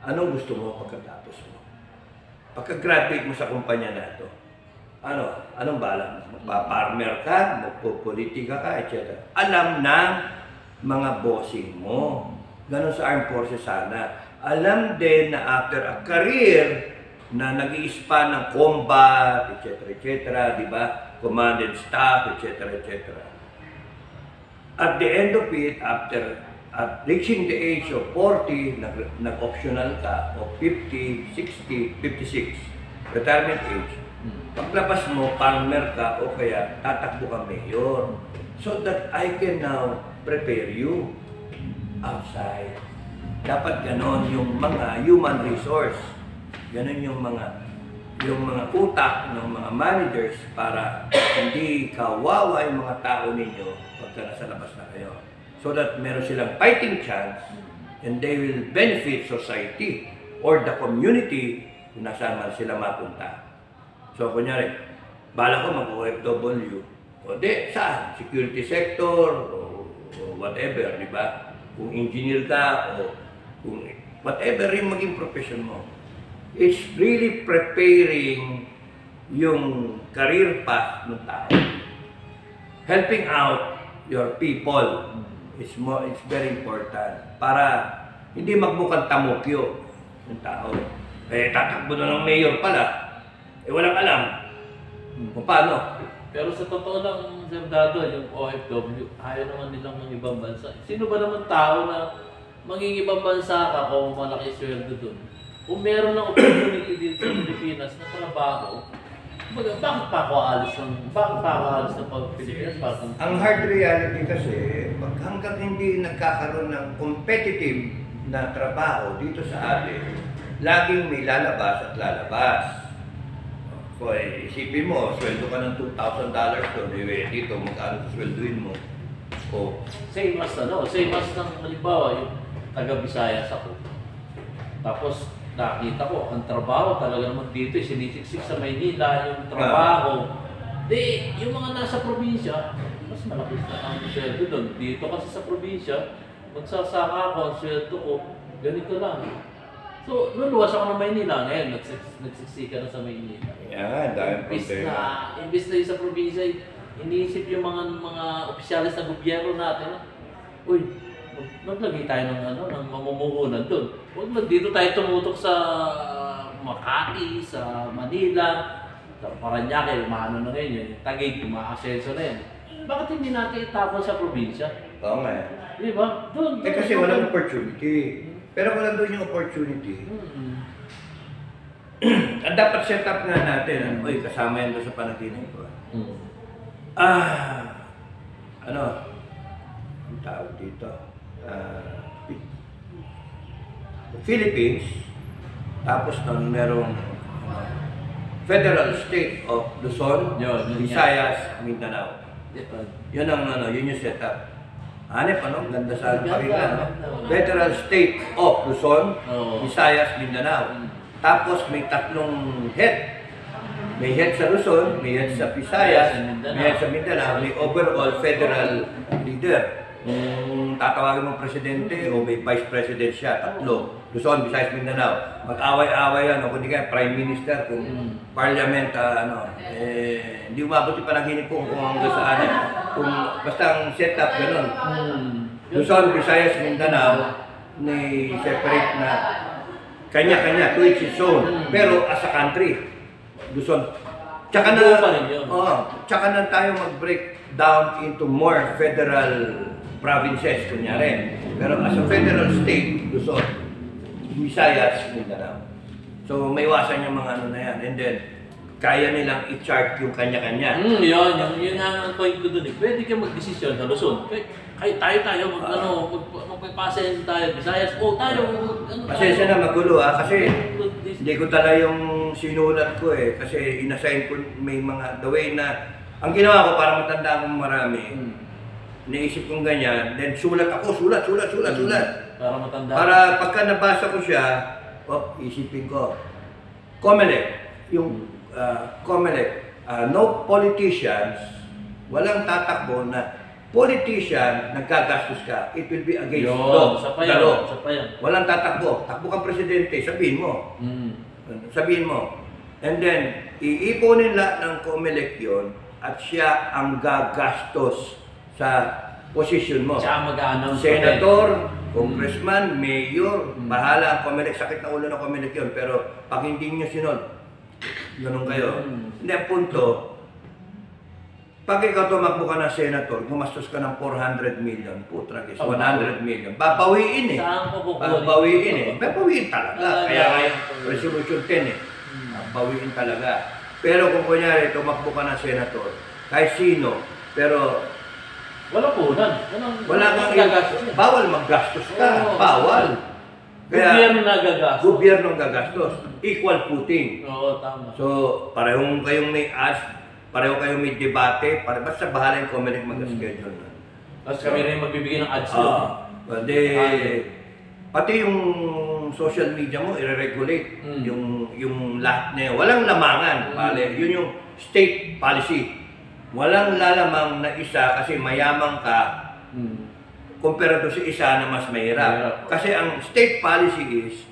Anong gusto mo pagkatapos mo? Pagka-graduate mo sa kumpanya na ito, anong balak? Magpa-farmer ka, magpo-politika ka, etc. Alam ng mga bossing mo. Ganon sa armed forces sana. Alam din na after a career na nag-i-span ng combat, etc., di ba? Command and staff, etc., etc. At the end of it, after reaching the age of 40, nag-optional ka, o 50, 60, 56, retirement age, paglabas mo, farmer ka, o kaya tatakbo ka mayor. So that I can now prepare you outside. Dapat ganon yung mga human resource. Ganon yung mga utak ng mga managers para hindi kawawa yung mga tao ninyo pagka nasa labas na kayo. So that meron silang fighting chance and they will benefit society or the community kung nasaan man sila mapunta. So kunyari, bala ko mag-OFW, o di, saan? Security sector o whatever, di ba? Kung engineer ka o kung whatever yung maging profession mo, it's really preparing yung career path ng tao. Helping out your people is very important para hindi magmukhang tamokyo ng tao. Tatakbo na ng mayor pala, walang alam kung paano. Pero sa totoo lang, Sir Dado, yung OFW, ayaw naman nilang ng ibang bansa. Sino ba naman tao na maging ibang bansa ka kung malaki sweldo doon? Kung meron ng opportunity dito sa Pilipinas na trabaho, bakit pa ako alis ng Pilipinas? Ang hard reality kasi, hanggang hindi nagkakaroon ng competitive na trabaho dito sa atin, laging may lalabas at lalabas. So, isipin mo, sweldo ka ng $2,000 doon, dito, magkano sweldoin mo? Same as ng halimbawa, yung taga-Visayas ako. Tapos, nakita ko, ang trabaho talaga naman dito, sinisiksik sa Maynila, yung trabaho. Yung mga nasa probinsya, mas malaki ang sweldo doon. Dito kasi sa probinsya, magsasaka ako, ang sweldo ko, ganito lang. So, luluwas ako ng Maynila, ngayon, nagsiksika na sa Maynila. Dahil problema. Imbis na yung sa probinsya, iniisip yung mga opisyalis ng gobyerno natin, uy, maglagay tayo ng mamumuhunan doon. Huwag na dito tayo tumutok sa Makati, sa Manila, Paranaque, maano na ngayon yun. Taguig, umaasenso na yun. Bakit hindi natin itapon sa probinsya? Oo nga. Di ba? Doon. Kasi walang opportunity. Pero kung nandun yung opportunity, ang dapat set up nga natin, oy, kasama yan doon sa panaginip ko. Ano? Ang tawag dito. Philippines, tapos nun merong Federal State of Luzon, Yun, Visayas, Mindanao. Yun ang yun yung setup. Hanep, ganda sa pakinggan, no? Federal State of Luzon, Visayas, Mindanao. Tapos may tatlong head. May head sa Luzon, may head sa Visayas, may head sa Mindanao, may overall federal leader. Kung tatawagin mong presidente o may vice president siya, tatlo. Luzon, Visayas, Mindanao. Mag-away-away yan, o kundi kaya prime minister, kung parliament, hindi umabot yung panaginip kung hanggang saan. Kung basta ang setup, gano'n. Luzon, Visayas, Mindanao, may separate na kanya-kanya, to each zone. Pero as a country, Luzon. Tsaka na tayo mag-break down into more federal provinces, kunyari. Pero as a federal state, Luzon, Visayas, Mindanao. So may iwasan yung mga ano na yan. And then, kaya nilang i-chart yung kanya-kanya. Yun nga ang point ko dun eh. Pwede ka mag-desisyon sa Luzon. Kahit tayo, magpapasen tayo, Visayas, tayo. Pasensya na magulo kasi hindi ko tala yung sinulat ko eh. Kasi inassign ko may mga the way na, ang ginawa ko para matanda akong marami, naisip kong ganyan, then sulat ako, sulat. Para matanda. Para pagka nabasa ko siya, isipin ko, COMELEC, yung COMELEC, no politicians, walang tatakbo na politician, nagkagastos ka, it will be against law. Sa law. Walang tatakbo. Takbo kang presidente, sabihin mo. Sabihin mo. And then, iipunin lahat ng COMELEC yun at siya ang gagastos sa posisyon mo. Siya mag-announce. Senator, congressman, mayor, bahala ang COMELEC. Sakit na ulo ng COMELEC yun. Pero pag hindi nyo sinod, ganun kayo. Hindi, ang punto, pag ikaw tumakbo ka ng senator, gumastos ka ng 400 million, putra is 100 million. Babawiin eh. Saan ko kukunin? Babawiin eh. Babawiin talaga. Kaya nga yung resolution 10 eh. Babawiin talaga. Pero kung kunyari, tumakbo ka ng senator, kahit sino, pero wala punan. wala kang gagastos. Bawal maggastos ka. Bawal. Gobyerno nagagastos. Gobyerno gagastos. Equal footing. Oo, tama. So, pareho kayong may debate, basta bahala yung COMELEC mag-schedule na. Tapos kami rin magbibigay ng ads doon. Pati yung social media mo, i-regulate yung lahat na yun. Walang lamangan, pare. Yun yung state policy. Walang lalamang na isa kasi mayamang ka kumpara to sa isa na mas mahirap. Kasi ang state policy is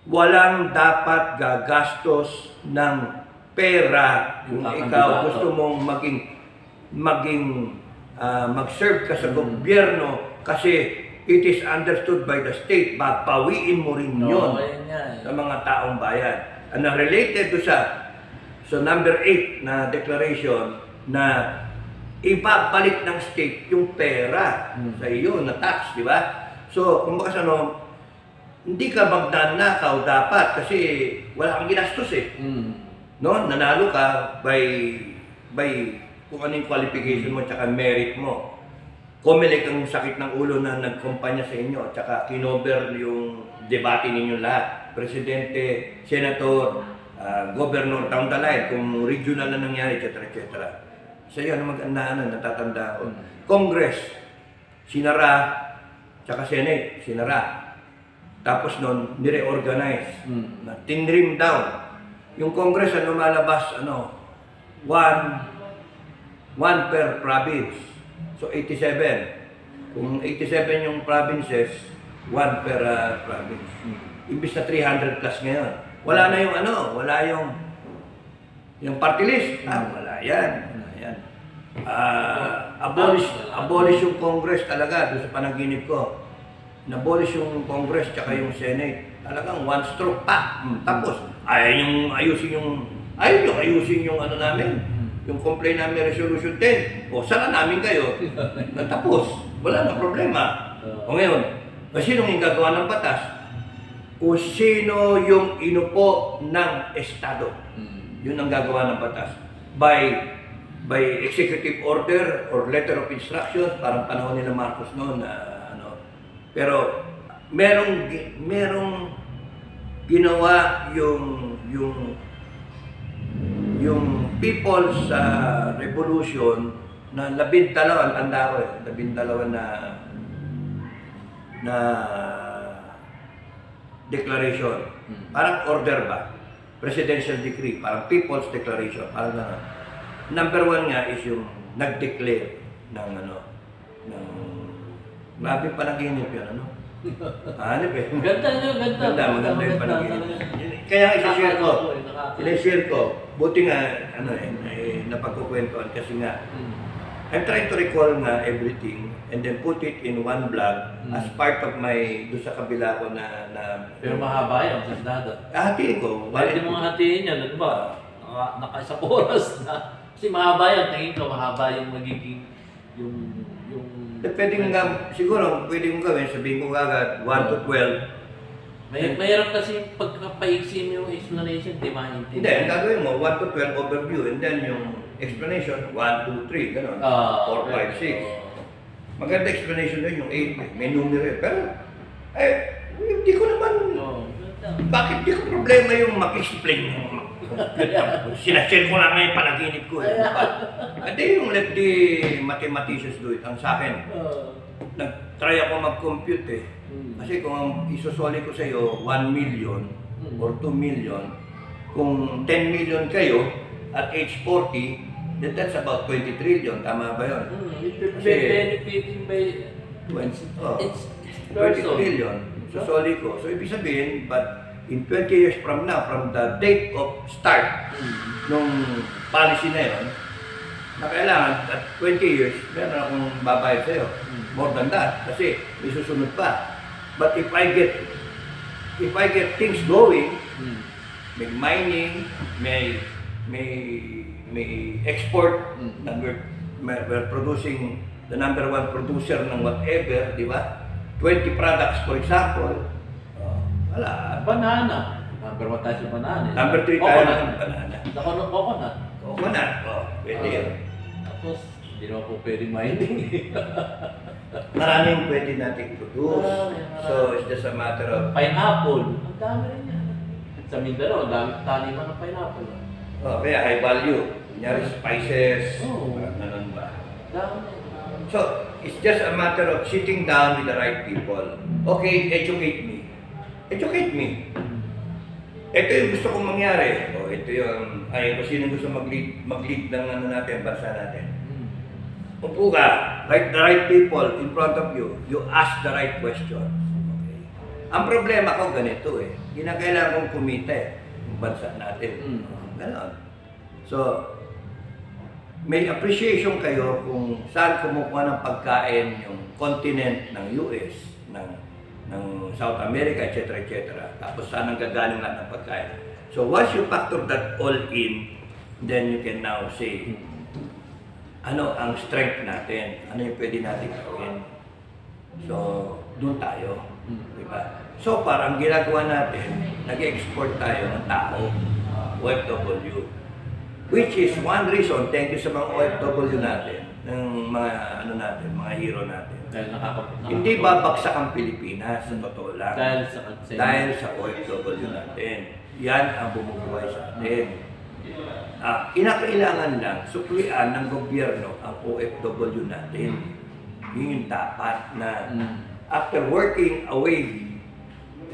walang dapat gagastos ng pera kung ikaw gusto mong mag-serve ka sa gobyerno kasi it is understood by the state, babawiin mo rin yun sa mga taong bayan. And related to sa number 8 na declaration na ibabalik ng state yung pera sa iyo na tax, di ba? So, kung baka hindi ka magnanakaw dapat kasi wala kang ginastos eh. No, nanalo ka by kung ano yung qualification mo at merit mo. COMELEC ang sakit ng ulo na nagkumpanya sa inyo at saka kinover yung debate ninyo lahat. Presidente, senator, governor, down the line, kung regional na nangyari, etc. So yun, natatanda ko. Congress, sinara, tsaka Senate, sinara. Tapos nun, nire-organize, tinrim down. Yung Congress, lumalabas, one per province. So, 87. Kung 87 yung provinces, one per province. Imbis na 300 plus ngayon. Wala na yung wala yung party list. Wala yan. Abolish yung Congress talaga doon sa panaginip ko. Nabolish yung Congress tsaka yung Senate. Talagang one stroke pa. Tapos, ayusin yung ayaw nyo ayusin yung ano namin, yung complaint namin resolution 10. O, sara namin kayo. Natapos. Wala na problema. O ngayon, sinong yung gagawa ng batas? Kung sino yung inupo ng Estado. Yun ang gagawa ng batas. By executive order or letter of instructions, parang panahon nila Marcos noon na ano. Pero merong ginawa yung people sa revolution na 12, ang tanda ko 12 na declaration. Parang order ba? Presidential decree, parang people's declaration, parang gano'n. Number 1 nga is yung nag-declare ng grabe panaginip yun, ano? Hanip eh. Ganda yung panaginip. Kaya i-share ko, buti nga, napagkukwentuhan kasi nga, I'm trying to recall nga everything and then put it in one blog as part of my, doon sa kabila ko na Pero mahaba yan, sandado. hatiin ko. Pwede mong hatiin yan, ano ba? Naka-isang oras na. Kasi mahaba yan, tingin ko mahaba yung magiging, yung... Pwede nga, siguro, pwede kong gawin, sabihin ko agad, 1 to 12. Mayroon kasi pagkapaiksin yung explanation, di maintindihan. Hindi, ang gagawin mo, 1 to 12 overview, and then yung explanation, 1, 2, 3, gano'n. 4, 5, 6. Maganda explanation din yung 8, may numero eh. Pero, hindi ko naman, bakit di ko problema yung mag-explain yung sinashare ko lang ngayon panaginip ko eh. Hindi yung let the mathematicians do it. Ang sa akin, nag-try ako mag-compute eh. Kasi kung isusoli ko sa iyo 1 million or 2 million, kung 10 million kayo at age 40, then that's about 20 trillion. Tama ba yun? Benefiting by... 20 trillion. Susoli ko. So ibig sabihin, but in 20 years from now, from the date of start nung policy na yun, na kailangan at 20 years, meron akong babayad sa'yo. More than that. Kasi may susunod pa. But if I get things going, may mining, may export, we're producing the number 1 producer ng whatever, di ba? 20 products, for example, wala. Banana. Number 1 tayo sa banana. Number 3 tayo ng banana. Coconut. Coconut, pwede yun. Tapos, hindi naman po pwede mining. Maraming pwede natin produce. So, it's just a matter of... Pineapple. Ang dami rin yan. Sa Mindanao, ang dami taniman ng pineapple. kaya high value. Kunyari spices, ganun ba. So, it's just a matter of sitting down with the right people. Okay, educate me. Educate me. Ito yung gusto kong mangyari. O, ito yung, kung sino gusto mag-lead ng natin, bansa natin. Upo ka, like the right people in front of you, you ask the right questions. Okay. Ang problema ko ganito eh, kinakailangan kong kumita yung bansa natin. Ganon. So, may appreciation kayo kung saan kumukuha ng pagkain yung continent ng US, ng South America, etc. Tapos saan ang gagaling lahat ng pagkain. So once you factor that all in, then you can now say, ano ang strength natin? Ano yung pwede natin gawin? So, doon tayo. Diba? So far, ang ginagawa natin, nag-export tayo ng tao, OFW. Which is one reason, thank you sa mga OFW natin, ng mga mga hero natin. Hindi babagsak ang Pilipinas sa totoo lang. Dahil sa OFW natin. Yan ang bumubuhay sa atin. Kinakailangan lang suklian ng gobyerno ang OFW natin. Yun yung dapat na after working away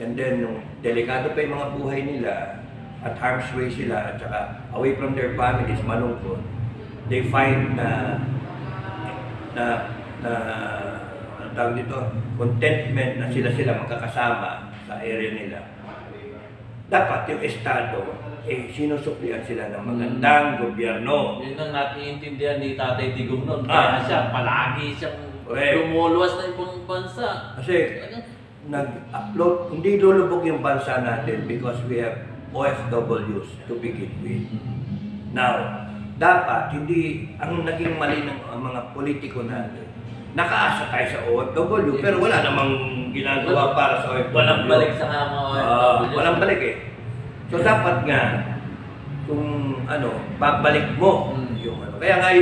and then nung delikado pa yung mga buhay nila at harm's way sila at saka away from their families, malungkot, they find ang tawag dito, contentment na sila magkakasama sa area nila. Dapat yung Estado, sinusuklian sila ng magandang gobyerno. Yun ang natiintindihan ni Tatay Digong noon. Kaya siya, palagi siyang lumuluwas na ibang bansa. Kasi nag-upload, hindi lulubog yung bansa natin because we have OFWs to begin with. Now, dapat hindi ang naging mali ng mga politiko natin. Nakaasa tayo sa OFW pero wala namang ginagawa para sa OFW. Walang balik sa mga OFW. Walang balik eh. So dapat nga kung babalik mo yung Kaya nga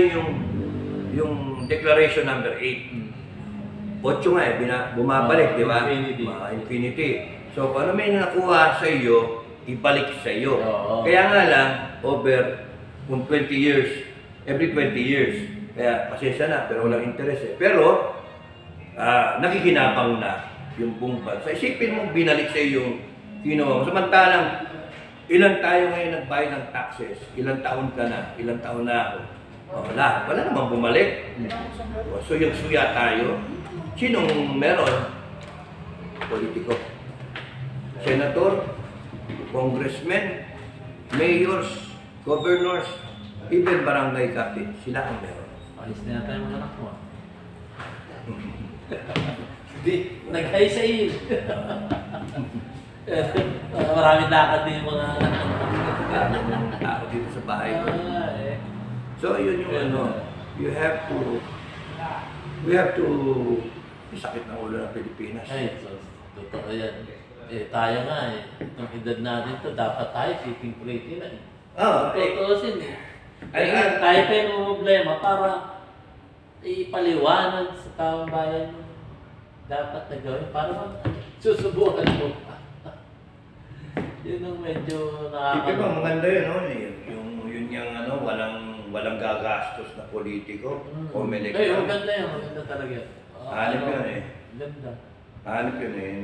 yung declaration number 8. 8 nga bumabalik, di ba? Infinity. Infinity. So kung ano may nakuha sa iyo, ibalik sa iyo. Oo. Kaya nga lang kung 20 years, every 20 years. Kaya pasensya na, pero walang interes eh. Pero, nakikinabang na yung buong bansa. Isipin mo, binalik sa iyo yung kinuha mo. Samantalang, ilan tayo ngayon nagbayad ng taxes? Ilang taon ka na? Ilang taon na ako? Wala namang bumalik. So yung suya tayo, sinong meron? Politiko. Senator, congressmen, mayors, governors, even barangay captain, sila ang meron. Alis na tayo mga anak mo. Hindi, nag-high sa iyo. Maraming lakad din yung mga Tao dito sa bahay ko. So yun yung we have to sakit ng ulo ng Pilipinas. Ay, so, totoo yan. Tayo nga itong edad natin to, dapat tayo sitting pretty na eh. Totoo sin eh. Tayo pa yung problema para ipaliwanag sa taong bayan dapat na gawin para susubukan mo. Yun ang medyo Di ba maganda yun, yun yung walang gagastos na politiko. Comelec. Ay, maganda yun. Maganda talaga yun. Hanip yun eh. Ganda. Hanip yun eh,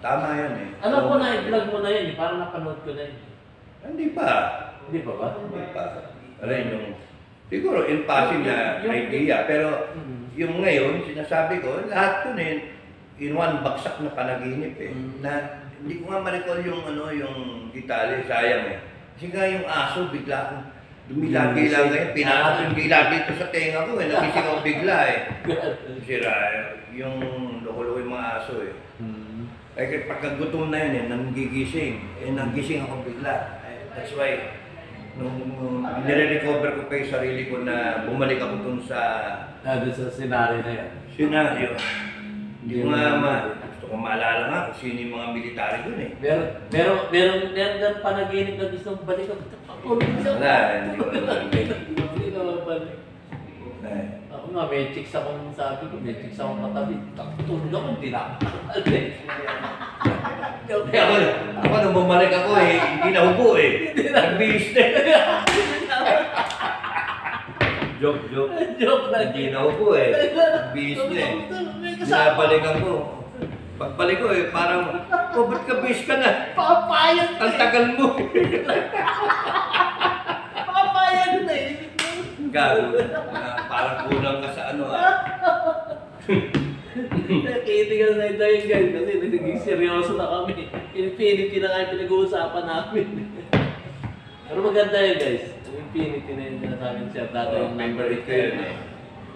tama yan eh. Alam ko na, i-vlog mo na yun eh. Parang napanood ko na yun. Hindi pa. Hindi pa ba? Hindi pa. Siguro in passing na idea, pero yung ngayon, sinasabi ko, lahat yun eh, in one bagsak na panaginip eh. Na hindi ko nga ma-recall yung detalye, sayang eh. Kasi nga yung aso, bigla akong dumilagi lang ngayon, pinasok yung gila dito sa tenga ko eh, nagising ako bigla eh. Sira, yung loko-loko yung mga aso eh. Kaya pagkagutom na yun eh, nagising ako bigla. That's why, nung nire-recover ko pa yung sarili ko na bumalik ako dun sa scenario na yan. Scenario. Hindi ko gusto ko maalala nga kung sino yung mga military dun eh. Meron panaginip na gusto mong balik ako. Wala, hindi ko alam. Hindi naman balik. Ako nga, may chicks akong sabi ko, may chicks akong katabi. Tulog ako, hindi na ako. Ako nung bumalik ako eh, hindi nahubo eh. Nagbihis na eh. Joke. Joke lang. Hindi nahubo eh. Nagbihis na eh. Binabalikan ko. Pagbalik ko eh, parang, ba't ka bihis ka na? Papayag Ang tagal mo. Papayag na eh. Gago. Parang kulang ka sa Nakitigan na ito yung guys kasi naging seryoso na kami. Infinity na nga yung pinag-uusapan namin. Pero maganda yun guys. Infinity na yung sinasabi ni Sir Dato yung number 8 ko yun eh.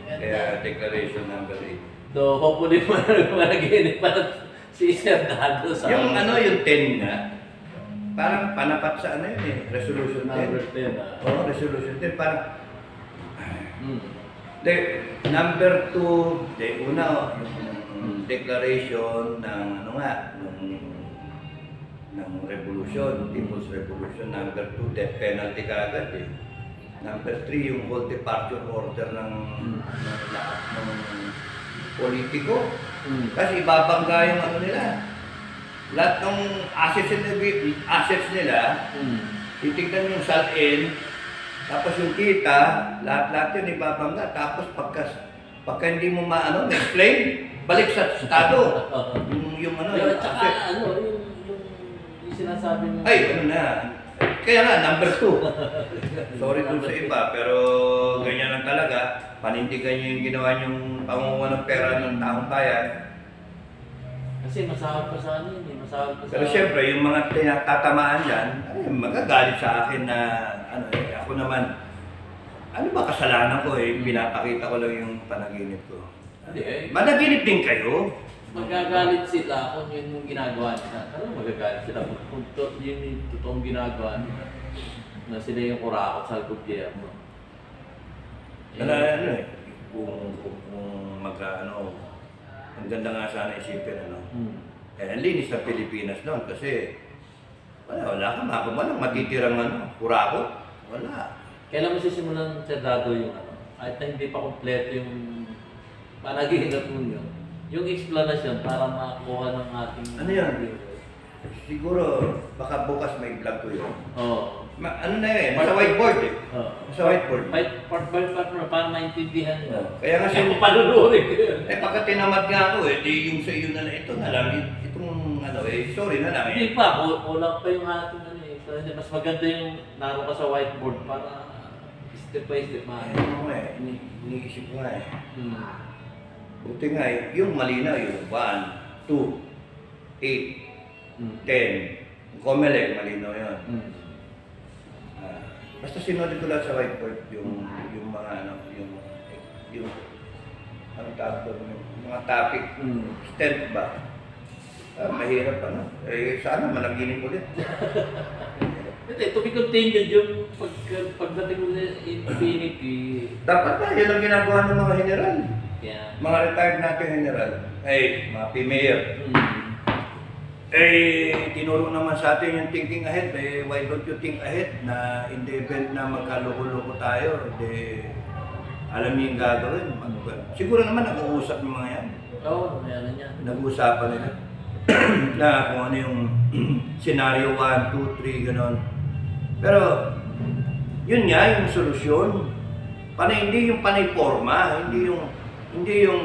Kaya declaration number 8. So hopefully managinip pa si Sir Dato sa... Yung yung 10 nga, parang panapat sa yun eh, resolution 10. Number 10 Oo, resolution 10. Parang, number 2, una, yung declaration ng ng revolution, People's Revolution. Number 2, death penalty kaagad eh. Number 3, yung whole departure order ng politiko. Kasi ibabangga yung nila. Lahat ng assets nila, titignan yung SALN, tapos yung kita, lahat yun ibabangga. Tapos pagka hindi mo ma-explain, balik sa estado. yung asset. Yung sinasabi mo. Ay, kaya nga, number 2. Sorry dun sa iba, pero ganyan lang talaga. Panindigan nyo yung ginawa nyong pangunguha ng pera ng taong bayan. Kasi masahod pa sa Pero siyempre, yung mga tinatatamaan dyan, magagalit sa akin na, ako naman, ano ba kasalanan ko eh, pinapakita ko lang yung panaginip ko. Managinip din kayo. magagalit sila kung yun yung ginagawa nila. Ano magagalit sila kung yun yung totoong ginagawa nila. Na sila yung kurakot sa gobyerno. Ano eh, kung ang ganda nga sana isipin, ang linis ng Pilipinas noon kasi wala ka, walang matitirang kurakot. Wala. Kailan mo sisimulan sa dado yung kahit na hindi pa kompleto yung panaginip mo yun, yung explanation para makuha ng ating... Ano yan? Siguro, baka bukas may vlog ko yun. Oo. Ano na yun? Sa whiteboard eh. Sa whiteboard. Part by part mo, para maintindihan mo. Kaya nga Kaya panunurin ko yun. pagka tinamad nga ako di yung sa iyo na ito na lang, itong sorry na lang eh. Hindi pa, kulang pa yung ating Kasi mas maganda yung naroon ka sa whiteboard para step by step Iniisip ko nga eh. Buti nga eh, yung malinaw yung 1, 2, 8, 10. Comelec, malinaw yun. Basta sinunod ko lang sa whiteboard yung mga yung anong tawag doon, yung mga topic, stent ba? Mahirap sana managinip ulit. Hindi, to be continued yung pagdating mo sa Infinity. Dapat na, yun ang ginagawa ng mga general. Yeah. Mga retired natin general. Mga PMayor. Tinuro naman sa atin yung thinking ahead. Why don't you think ahead na in the event na magkaloko-loko tayo, alam niyo yung gagawin. Siguro naman nag-uusap yung mga yan. Oo, meron yan. Nag-uusapan nila. Na kung ano yung scenario 1, 2, 3, gano'n. Pero, yun nga yung solusyon. Hindi yung panay forma, hindi yung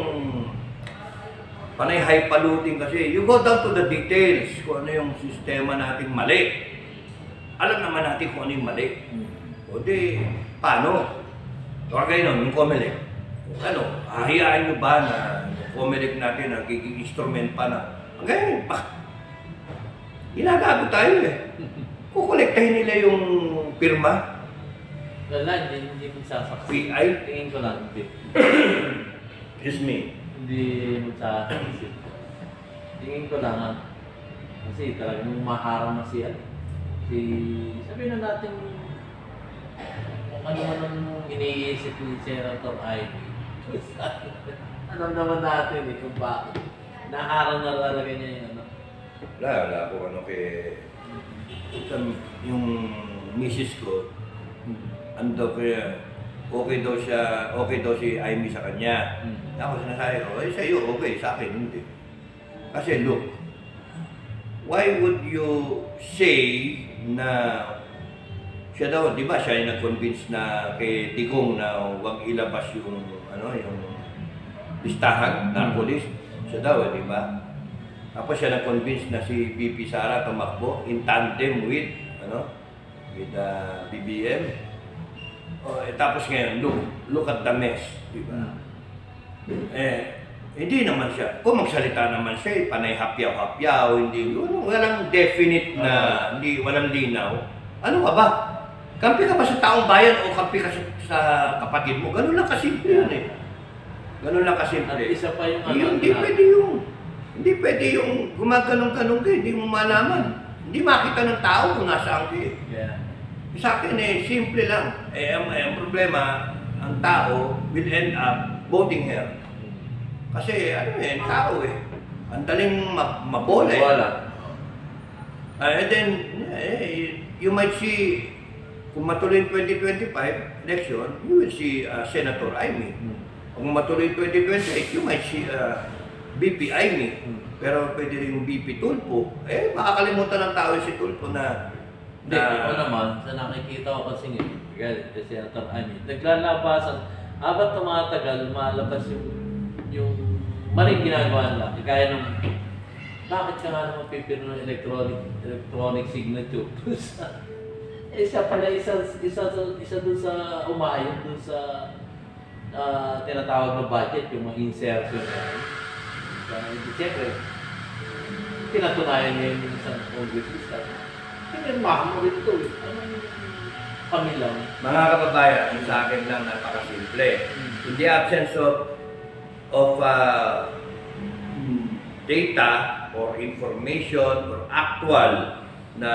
panay highfalutin kasi. You go down to the details kung ano yung sistema nating mali. Alam naman natin kung ano yung mali. O paano? Kagaya nun, yung Comelec. Hahayaan nyo ba na yung Comelec natin nagiging instrument pa na ganyan pa. Ginagago tayo eh. Kukolektahin nila yung pirma. Wala, hindi magsasaksi. PI? Tingin ko lang, hindi. Excuse me. Hindi magsasaksi. Tingin ko lang kasi talagang maharang na siya. Sabihin na natin kung ano man ang iniisip ni Senator Ivy. Alam naman natin kung bakit. Naharang na talaga niya yung Wala ko yung misis ko, okay daw si Amy sa kanya. Ako sinasabi ko, sa'yo okay, sa akin hindi. Kasi look, why would you say na siya daw, di ba siya yung nag-convince na kay Digong na huwag ilabas yung listahan, narco-list. Siya daw, di ba? Tapos siya nag-convince na si VP Sara tumakbo in tandem with BBM. Tapos ngayon, look at the mess, di ba? Hindi naman siya. Kung magsalita naman siya, panay hapyaw-hapyaw, walang definite na, walang linaw. Ano ka ba? Kampi ka ba sa taong bayan o kampi ka sa kapatid mo? Ganun lang kasimple yun eh. Ganun lang kasimple. At isa pa yung Hindi pwede yung gumaganong-ganong ka, hindi mo malaman. Hindi makita ng tao kung nasaan ka eh. Yeah. Sa akin simple lang. Ang problema, ang tao will end up voting her. Kasi tao eh. Ang daling mabola eh. And then, you might see, kung matuloy yung 2025 election, you will see Senator Amy. Kung matuloy yung 2028, you might see BP Amy. Pero pwede rin yung BP Tulfo. Makakalimutan ng tao si Tulfo na... Hindi, ako naman, sa nakikita ko kasi si Senator Amy, naglalabasan, habang tumatagal, lumalabas yung maling ginagawa nila. Kaya nung, bakit ka nga naman pipiro ng electronic signature? Siya pala isa dun sa umayon, dun sa tinatawag na budget, yung mga insertion na siyempre, pinatunayan niya yung isang congressista. Pinirmahan mo rin ito eh. Anong pamilang? Mga kababayan, sa akin lang napakasimple. In the absence of data or information or actual na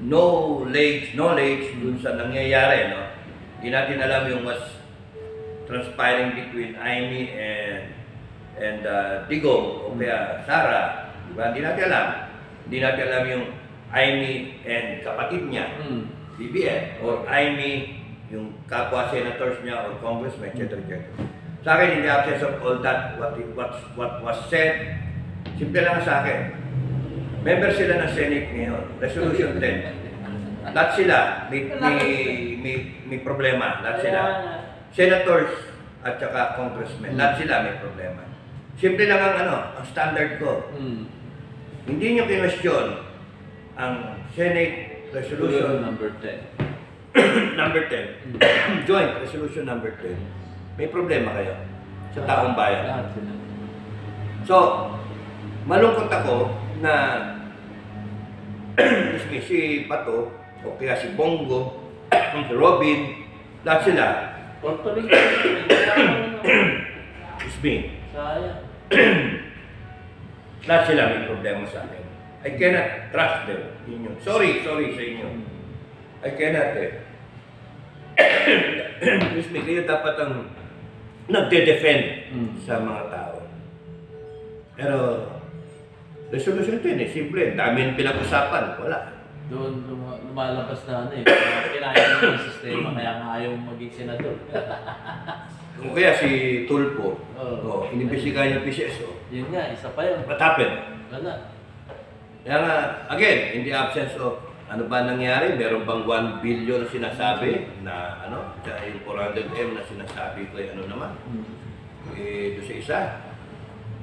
knowledge dun sa nangyayari, no? Hindi natin alam yung mas transpiring between Aimee and Digong o kaya Sara, di ba? Hindi natin alam. Hindi natin alam yung Aimee and kapatid niya, BBM, or Aimee yung kapwa senators niya or congressmen, etc. Sa akin, in the absence of all that, what was said, simple lang sa akin. Member sila ng Senate ngayon, Resolution 10. Lahat sila may problema, lahat sila. Senators at saka congressmen, lahat sila may problema. Simple lang ang standard ko. Hindi nyo kinwestiyon ang Senate Resolution number 10. number 10, Joint Resolution number 10, may problema kayo sa taong bayan. Lahat sila. So, malungkot ako na si Pato, o kaya si Bongo, si Robin, lahat sila. Portoling. Excuse me. Sayang. Lahat sila may problema sa akin. I cannot trust them. Inyo. Sorry sa inyo. I cannot Excuse me, kayo dapat ang nagde-defend sa mga tao. Pero, resolution 10 simple. Dami yung pinag-usapan. Wala. Doon lumalabas na kinain ng sistema, kaya nga ayaw maging senador. Kung kaya si Tulfo, inimbestigahan yung PCSO. Yun nga, isa pa yun. What happened? Wala. Kaya nga, again, in the absence of ano ba nangyari, meron bang 1 billion na sinasabi na tsaka yung 400M na sinasabi ko ano naman, doon sa isa.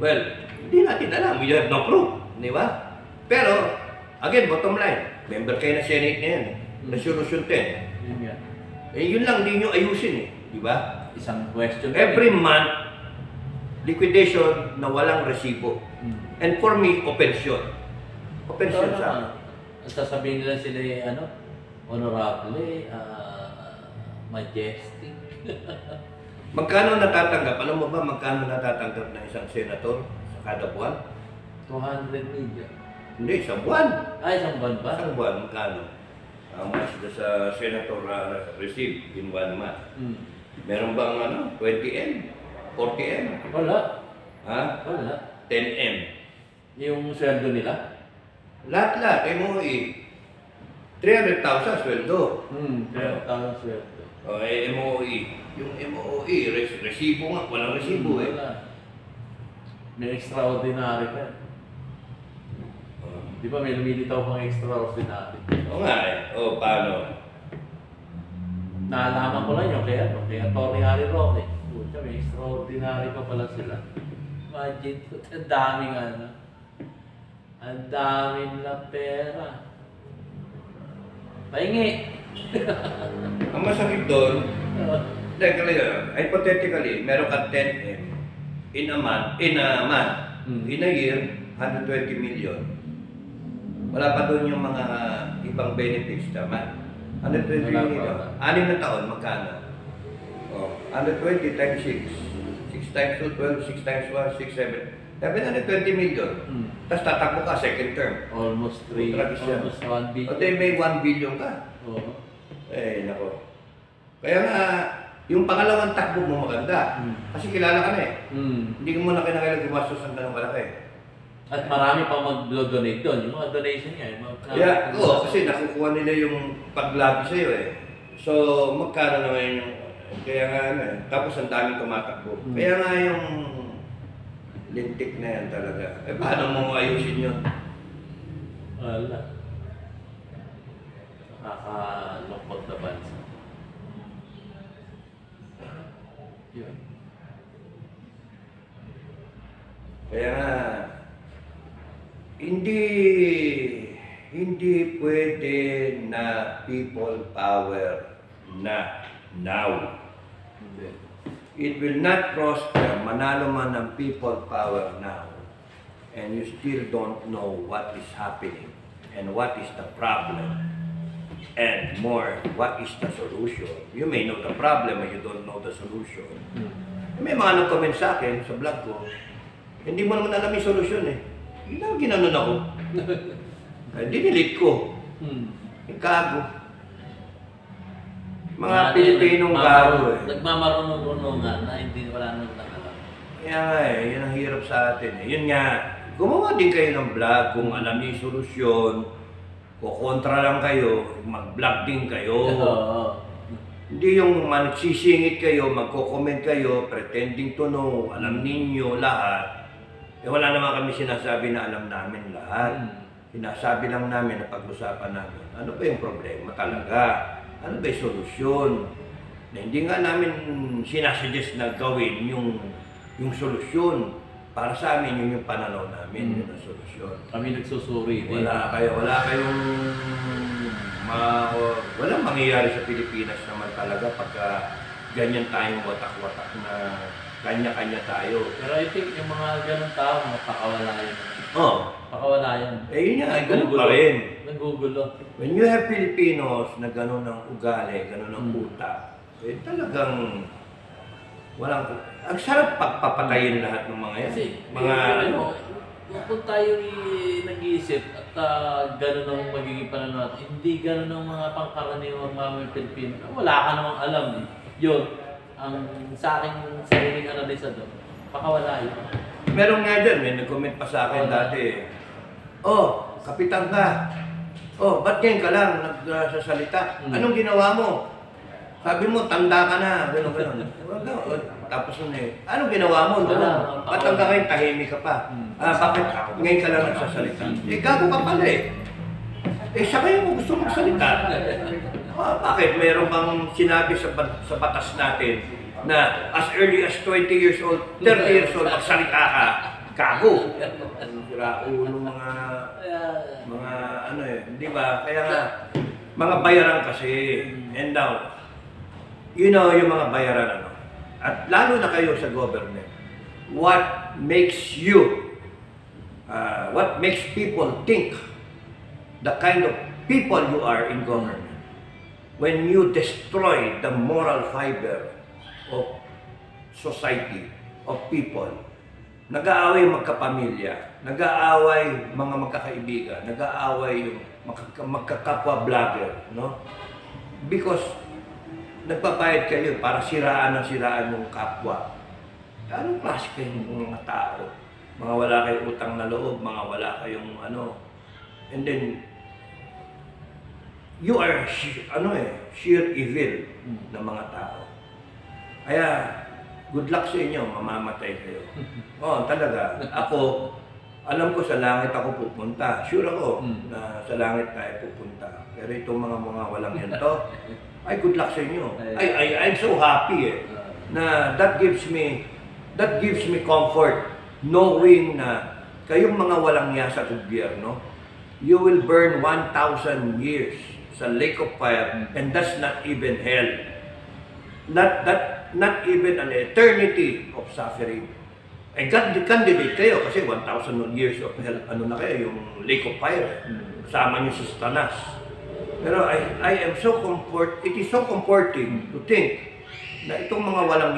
Well, hindi natin alam, we have no proof, di ba? Pero, again, bottom line, member kayo na Senate ngayon, Resolution 10. Yun nga. Yun lang, hindi nyo ayusin di ba? Isang question. Every month, liquidation na walang resibo. And for me, offension. Offension sa akin. Sasabihin nila sila honorable, majestic. Magkano natatanggap? Alam mo ba magkano natatanggap ng isang senator sa kada buwan? 200 million. Hindi, isang buwan. Isang buwan ba? Isang buwan, magkano? How much does a senator receive in 1 month? Meron bang 20M? 40M? Wala. Ha? Wala. 10M? Yung sweldo nila? Lahat, MOE. 300,000 sweldo. 300,000 sweldo. O, MOE. Yung MOE, resibo nga. Walang resibo Wala. May extraordinary pa. Di ba may lumilitaw pang extraordinary? Oo nga O, paano? Naalaman ko lang yun kay Atty. Harry Roque. Pucha, may extraordinary pa pala sila. Imagine, ang daming ang daming na pera. Pahingi. Ang masakit doon, hypothetically, meron ka 10M in a month, in a year, 120 million. Wala pa doon yung mga ibang benefits naman. 120 million. 6 na taon, magkano? 120 times 6. 6 times 2, 12, 6 times 1, 6, 7. 720 million. Tapos tatakbo ka, second term. Almost 1 billion. O may 1 billion ka. Oo. Nako. Kaya nga, yung pangalawang takbo mo maganda. Kasi kilala ka na Hindi mo na kinakailangan gumastos ng ganun malaki. At marami pang mag-donate doon. Yung mga donation niya. Kasi nakukuha nila yung paglabi sa'yo So, magkano naman yung... Kaya nga tapos ang daming tumatakbo. Kaya nga yung lintik na yan talaga. Paano mo ayusin yun? Wala. Nakakalungkot na bansa. Yun. Kaya nga, hindi pwede na people power na now. It will not prosper, manalo man ng people power now, and you still don't know what is happening and what is the problem, and more, what is the solution. You may know the problem, but you don't know the solution. May mga nag-comment sa akin sa vlog ko, Hindi mo naman alam yung solusyon eh. Ginanon ako. Dinilit ko. Gago. Mga Pilipinong gago eh. Nagmamarunong-runungan na hindi wala nang alam. Kaya nga eh, yun ang hirap sa atin eh. Yun nga, gumawa din kayo ng vlog kung alam niyo yung solusyon. Kukontra lang kayo, mag-vlog din kayo. Hindi yung magsisingit kayo, magko-comment kayo, pretending to know, alam ninyo lahat. Eh wala naman kami sinasabi na alam namin lahat. Sinasabi lang namin na pag-usapan namin, ano ba yung problema talaga? Ano ba yung solusyon? Na hindi nga namin sinasuggest na gawin yung solusyon. Para sa amin, yun yung pananaw namin, yun ang solusyon. Kami nagsusuri. Wala kayong walang mangyayari sa Pilipinas naman talaga pagka ganyan tayong watak-watak na kanya-kanya tayo. Pero I think yung mga ganun tao, mga pakawala yun. Oh. Pakawala yan. Eh yun nga, ganun pa rin. Nagugulo. When you have Filipinos na ganun ang ugali, ganun ang utak, eh talagang walang... Ang sarap pagpapatayin lahat ng mga yan. Kasi, mga kung tayo nag-iisip at gano'n ang magiging pananaw natin, hindi gano'n ang mga pangkaraniwang mga Pilipino, wala ka namang alam eh. Yun, ang sa aking sariling analisa doon, pakawala yun. Meron nga dyan, may nag-comment pa sa akin dati. Oh, kapitan ka. Oh, ba't ngayon ka lang nagsasalita? Anong ginawa mo? Sabi mo, tanda ka na, gano'n. Tapos nun eh, anong ginawa mo? Ba't hanggang ngayon tahimik ka pa? Bakit ngayon ka lang nagsasalita? Eh, gago ka pala eh. Eh, siya kayo mo gusto magsalita. Bakit? Meron bang sinabi sa batas natin na as early as 20 years old, 30 years old, magsalita ka? Gago. Ulo mga ano eh, di ba? Kaya nga, mga bayaran kasi, and now, you know, yung mga bayaran ano, at lalo na kayo sa government, what makes people think the kind of people you are in government when you destroy the moral fiber of society, of people. Nag-aaway magkapamilya, nag-aaway mga magkakaibigan, nag-aaway yung magkakapwa-vlogger, no? Because nagpapayad kayo para siraan yung kapwa. Anong klase kayong mga tao? Mga wala kayong utang na loob, mga wala kayong ano. And then, you are sheer evil na mga tao. Kaya, good luck sa inyo, mamamatay kayo. Oh, talaga. Ako, alam ko sa langit ako pupunta. Sure ako na sa langit tayo pupunta. Pero itong mga walang yan to, ay good luck sa inyo. I'm so happy eh, na that gives me comfort knowing na kayong mga walang niya sa gobyerno, you will burn 1,000 years sa lake of fire, and that's not even hell. Not even an eternity of suffering. Eh, candidate kayo kasi 1,000 years of hell, ano na kayo, yung lake of fire, kasama niyo sa Satanas. Pero it is so comforting to think na itong mga walang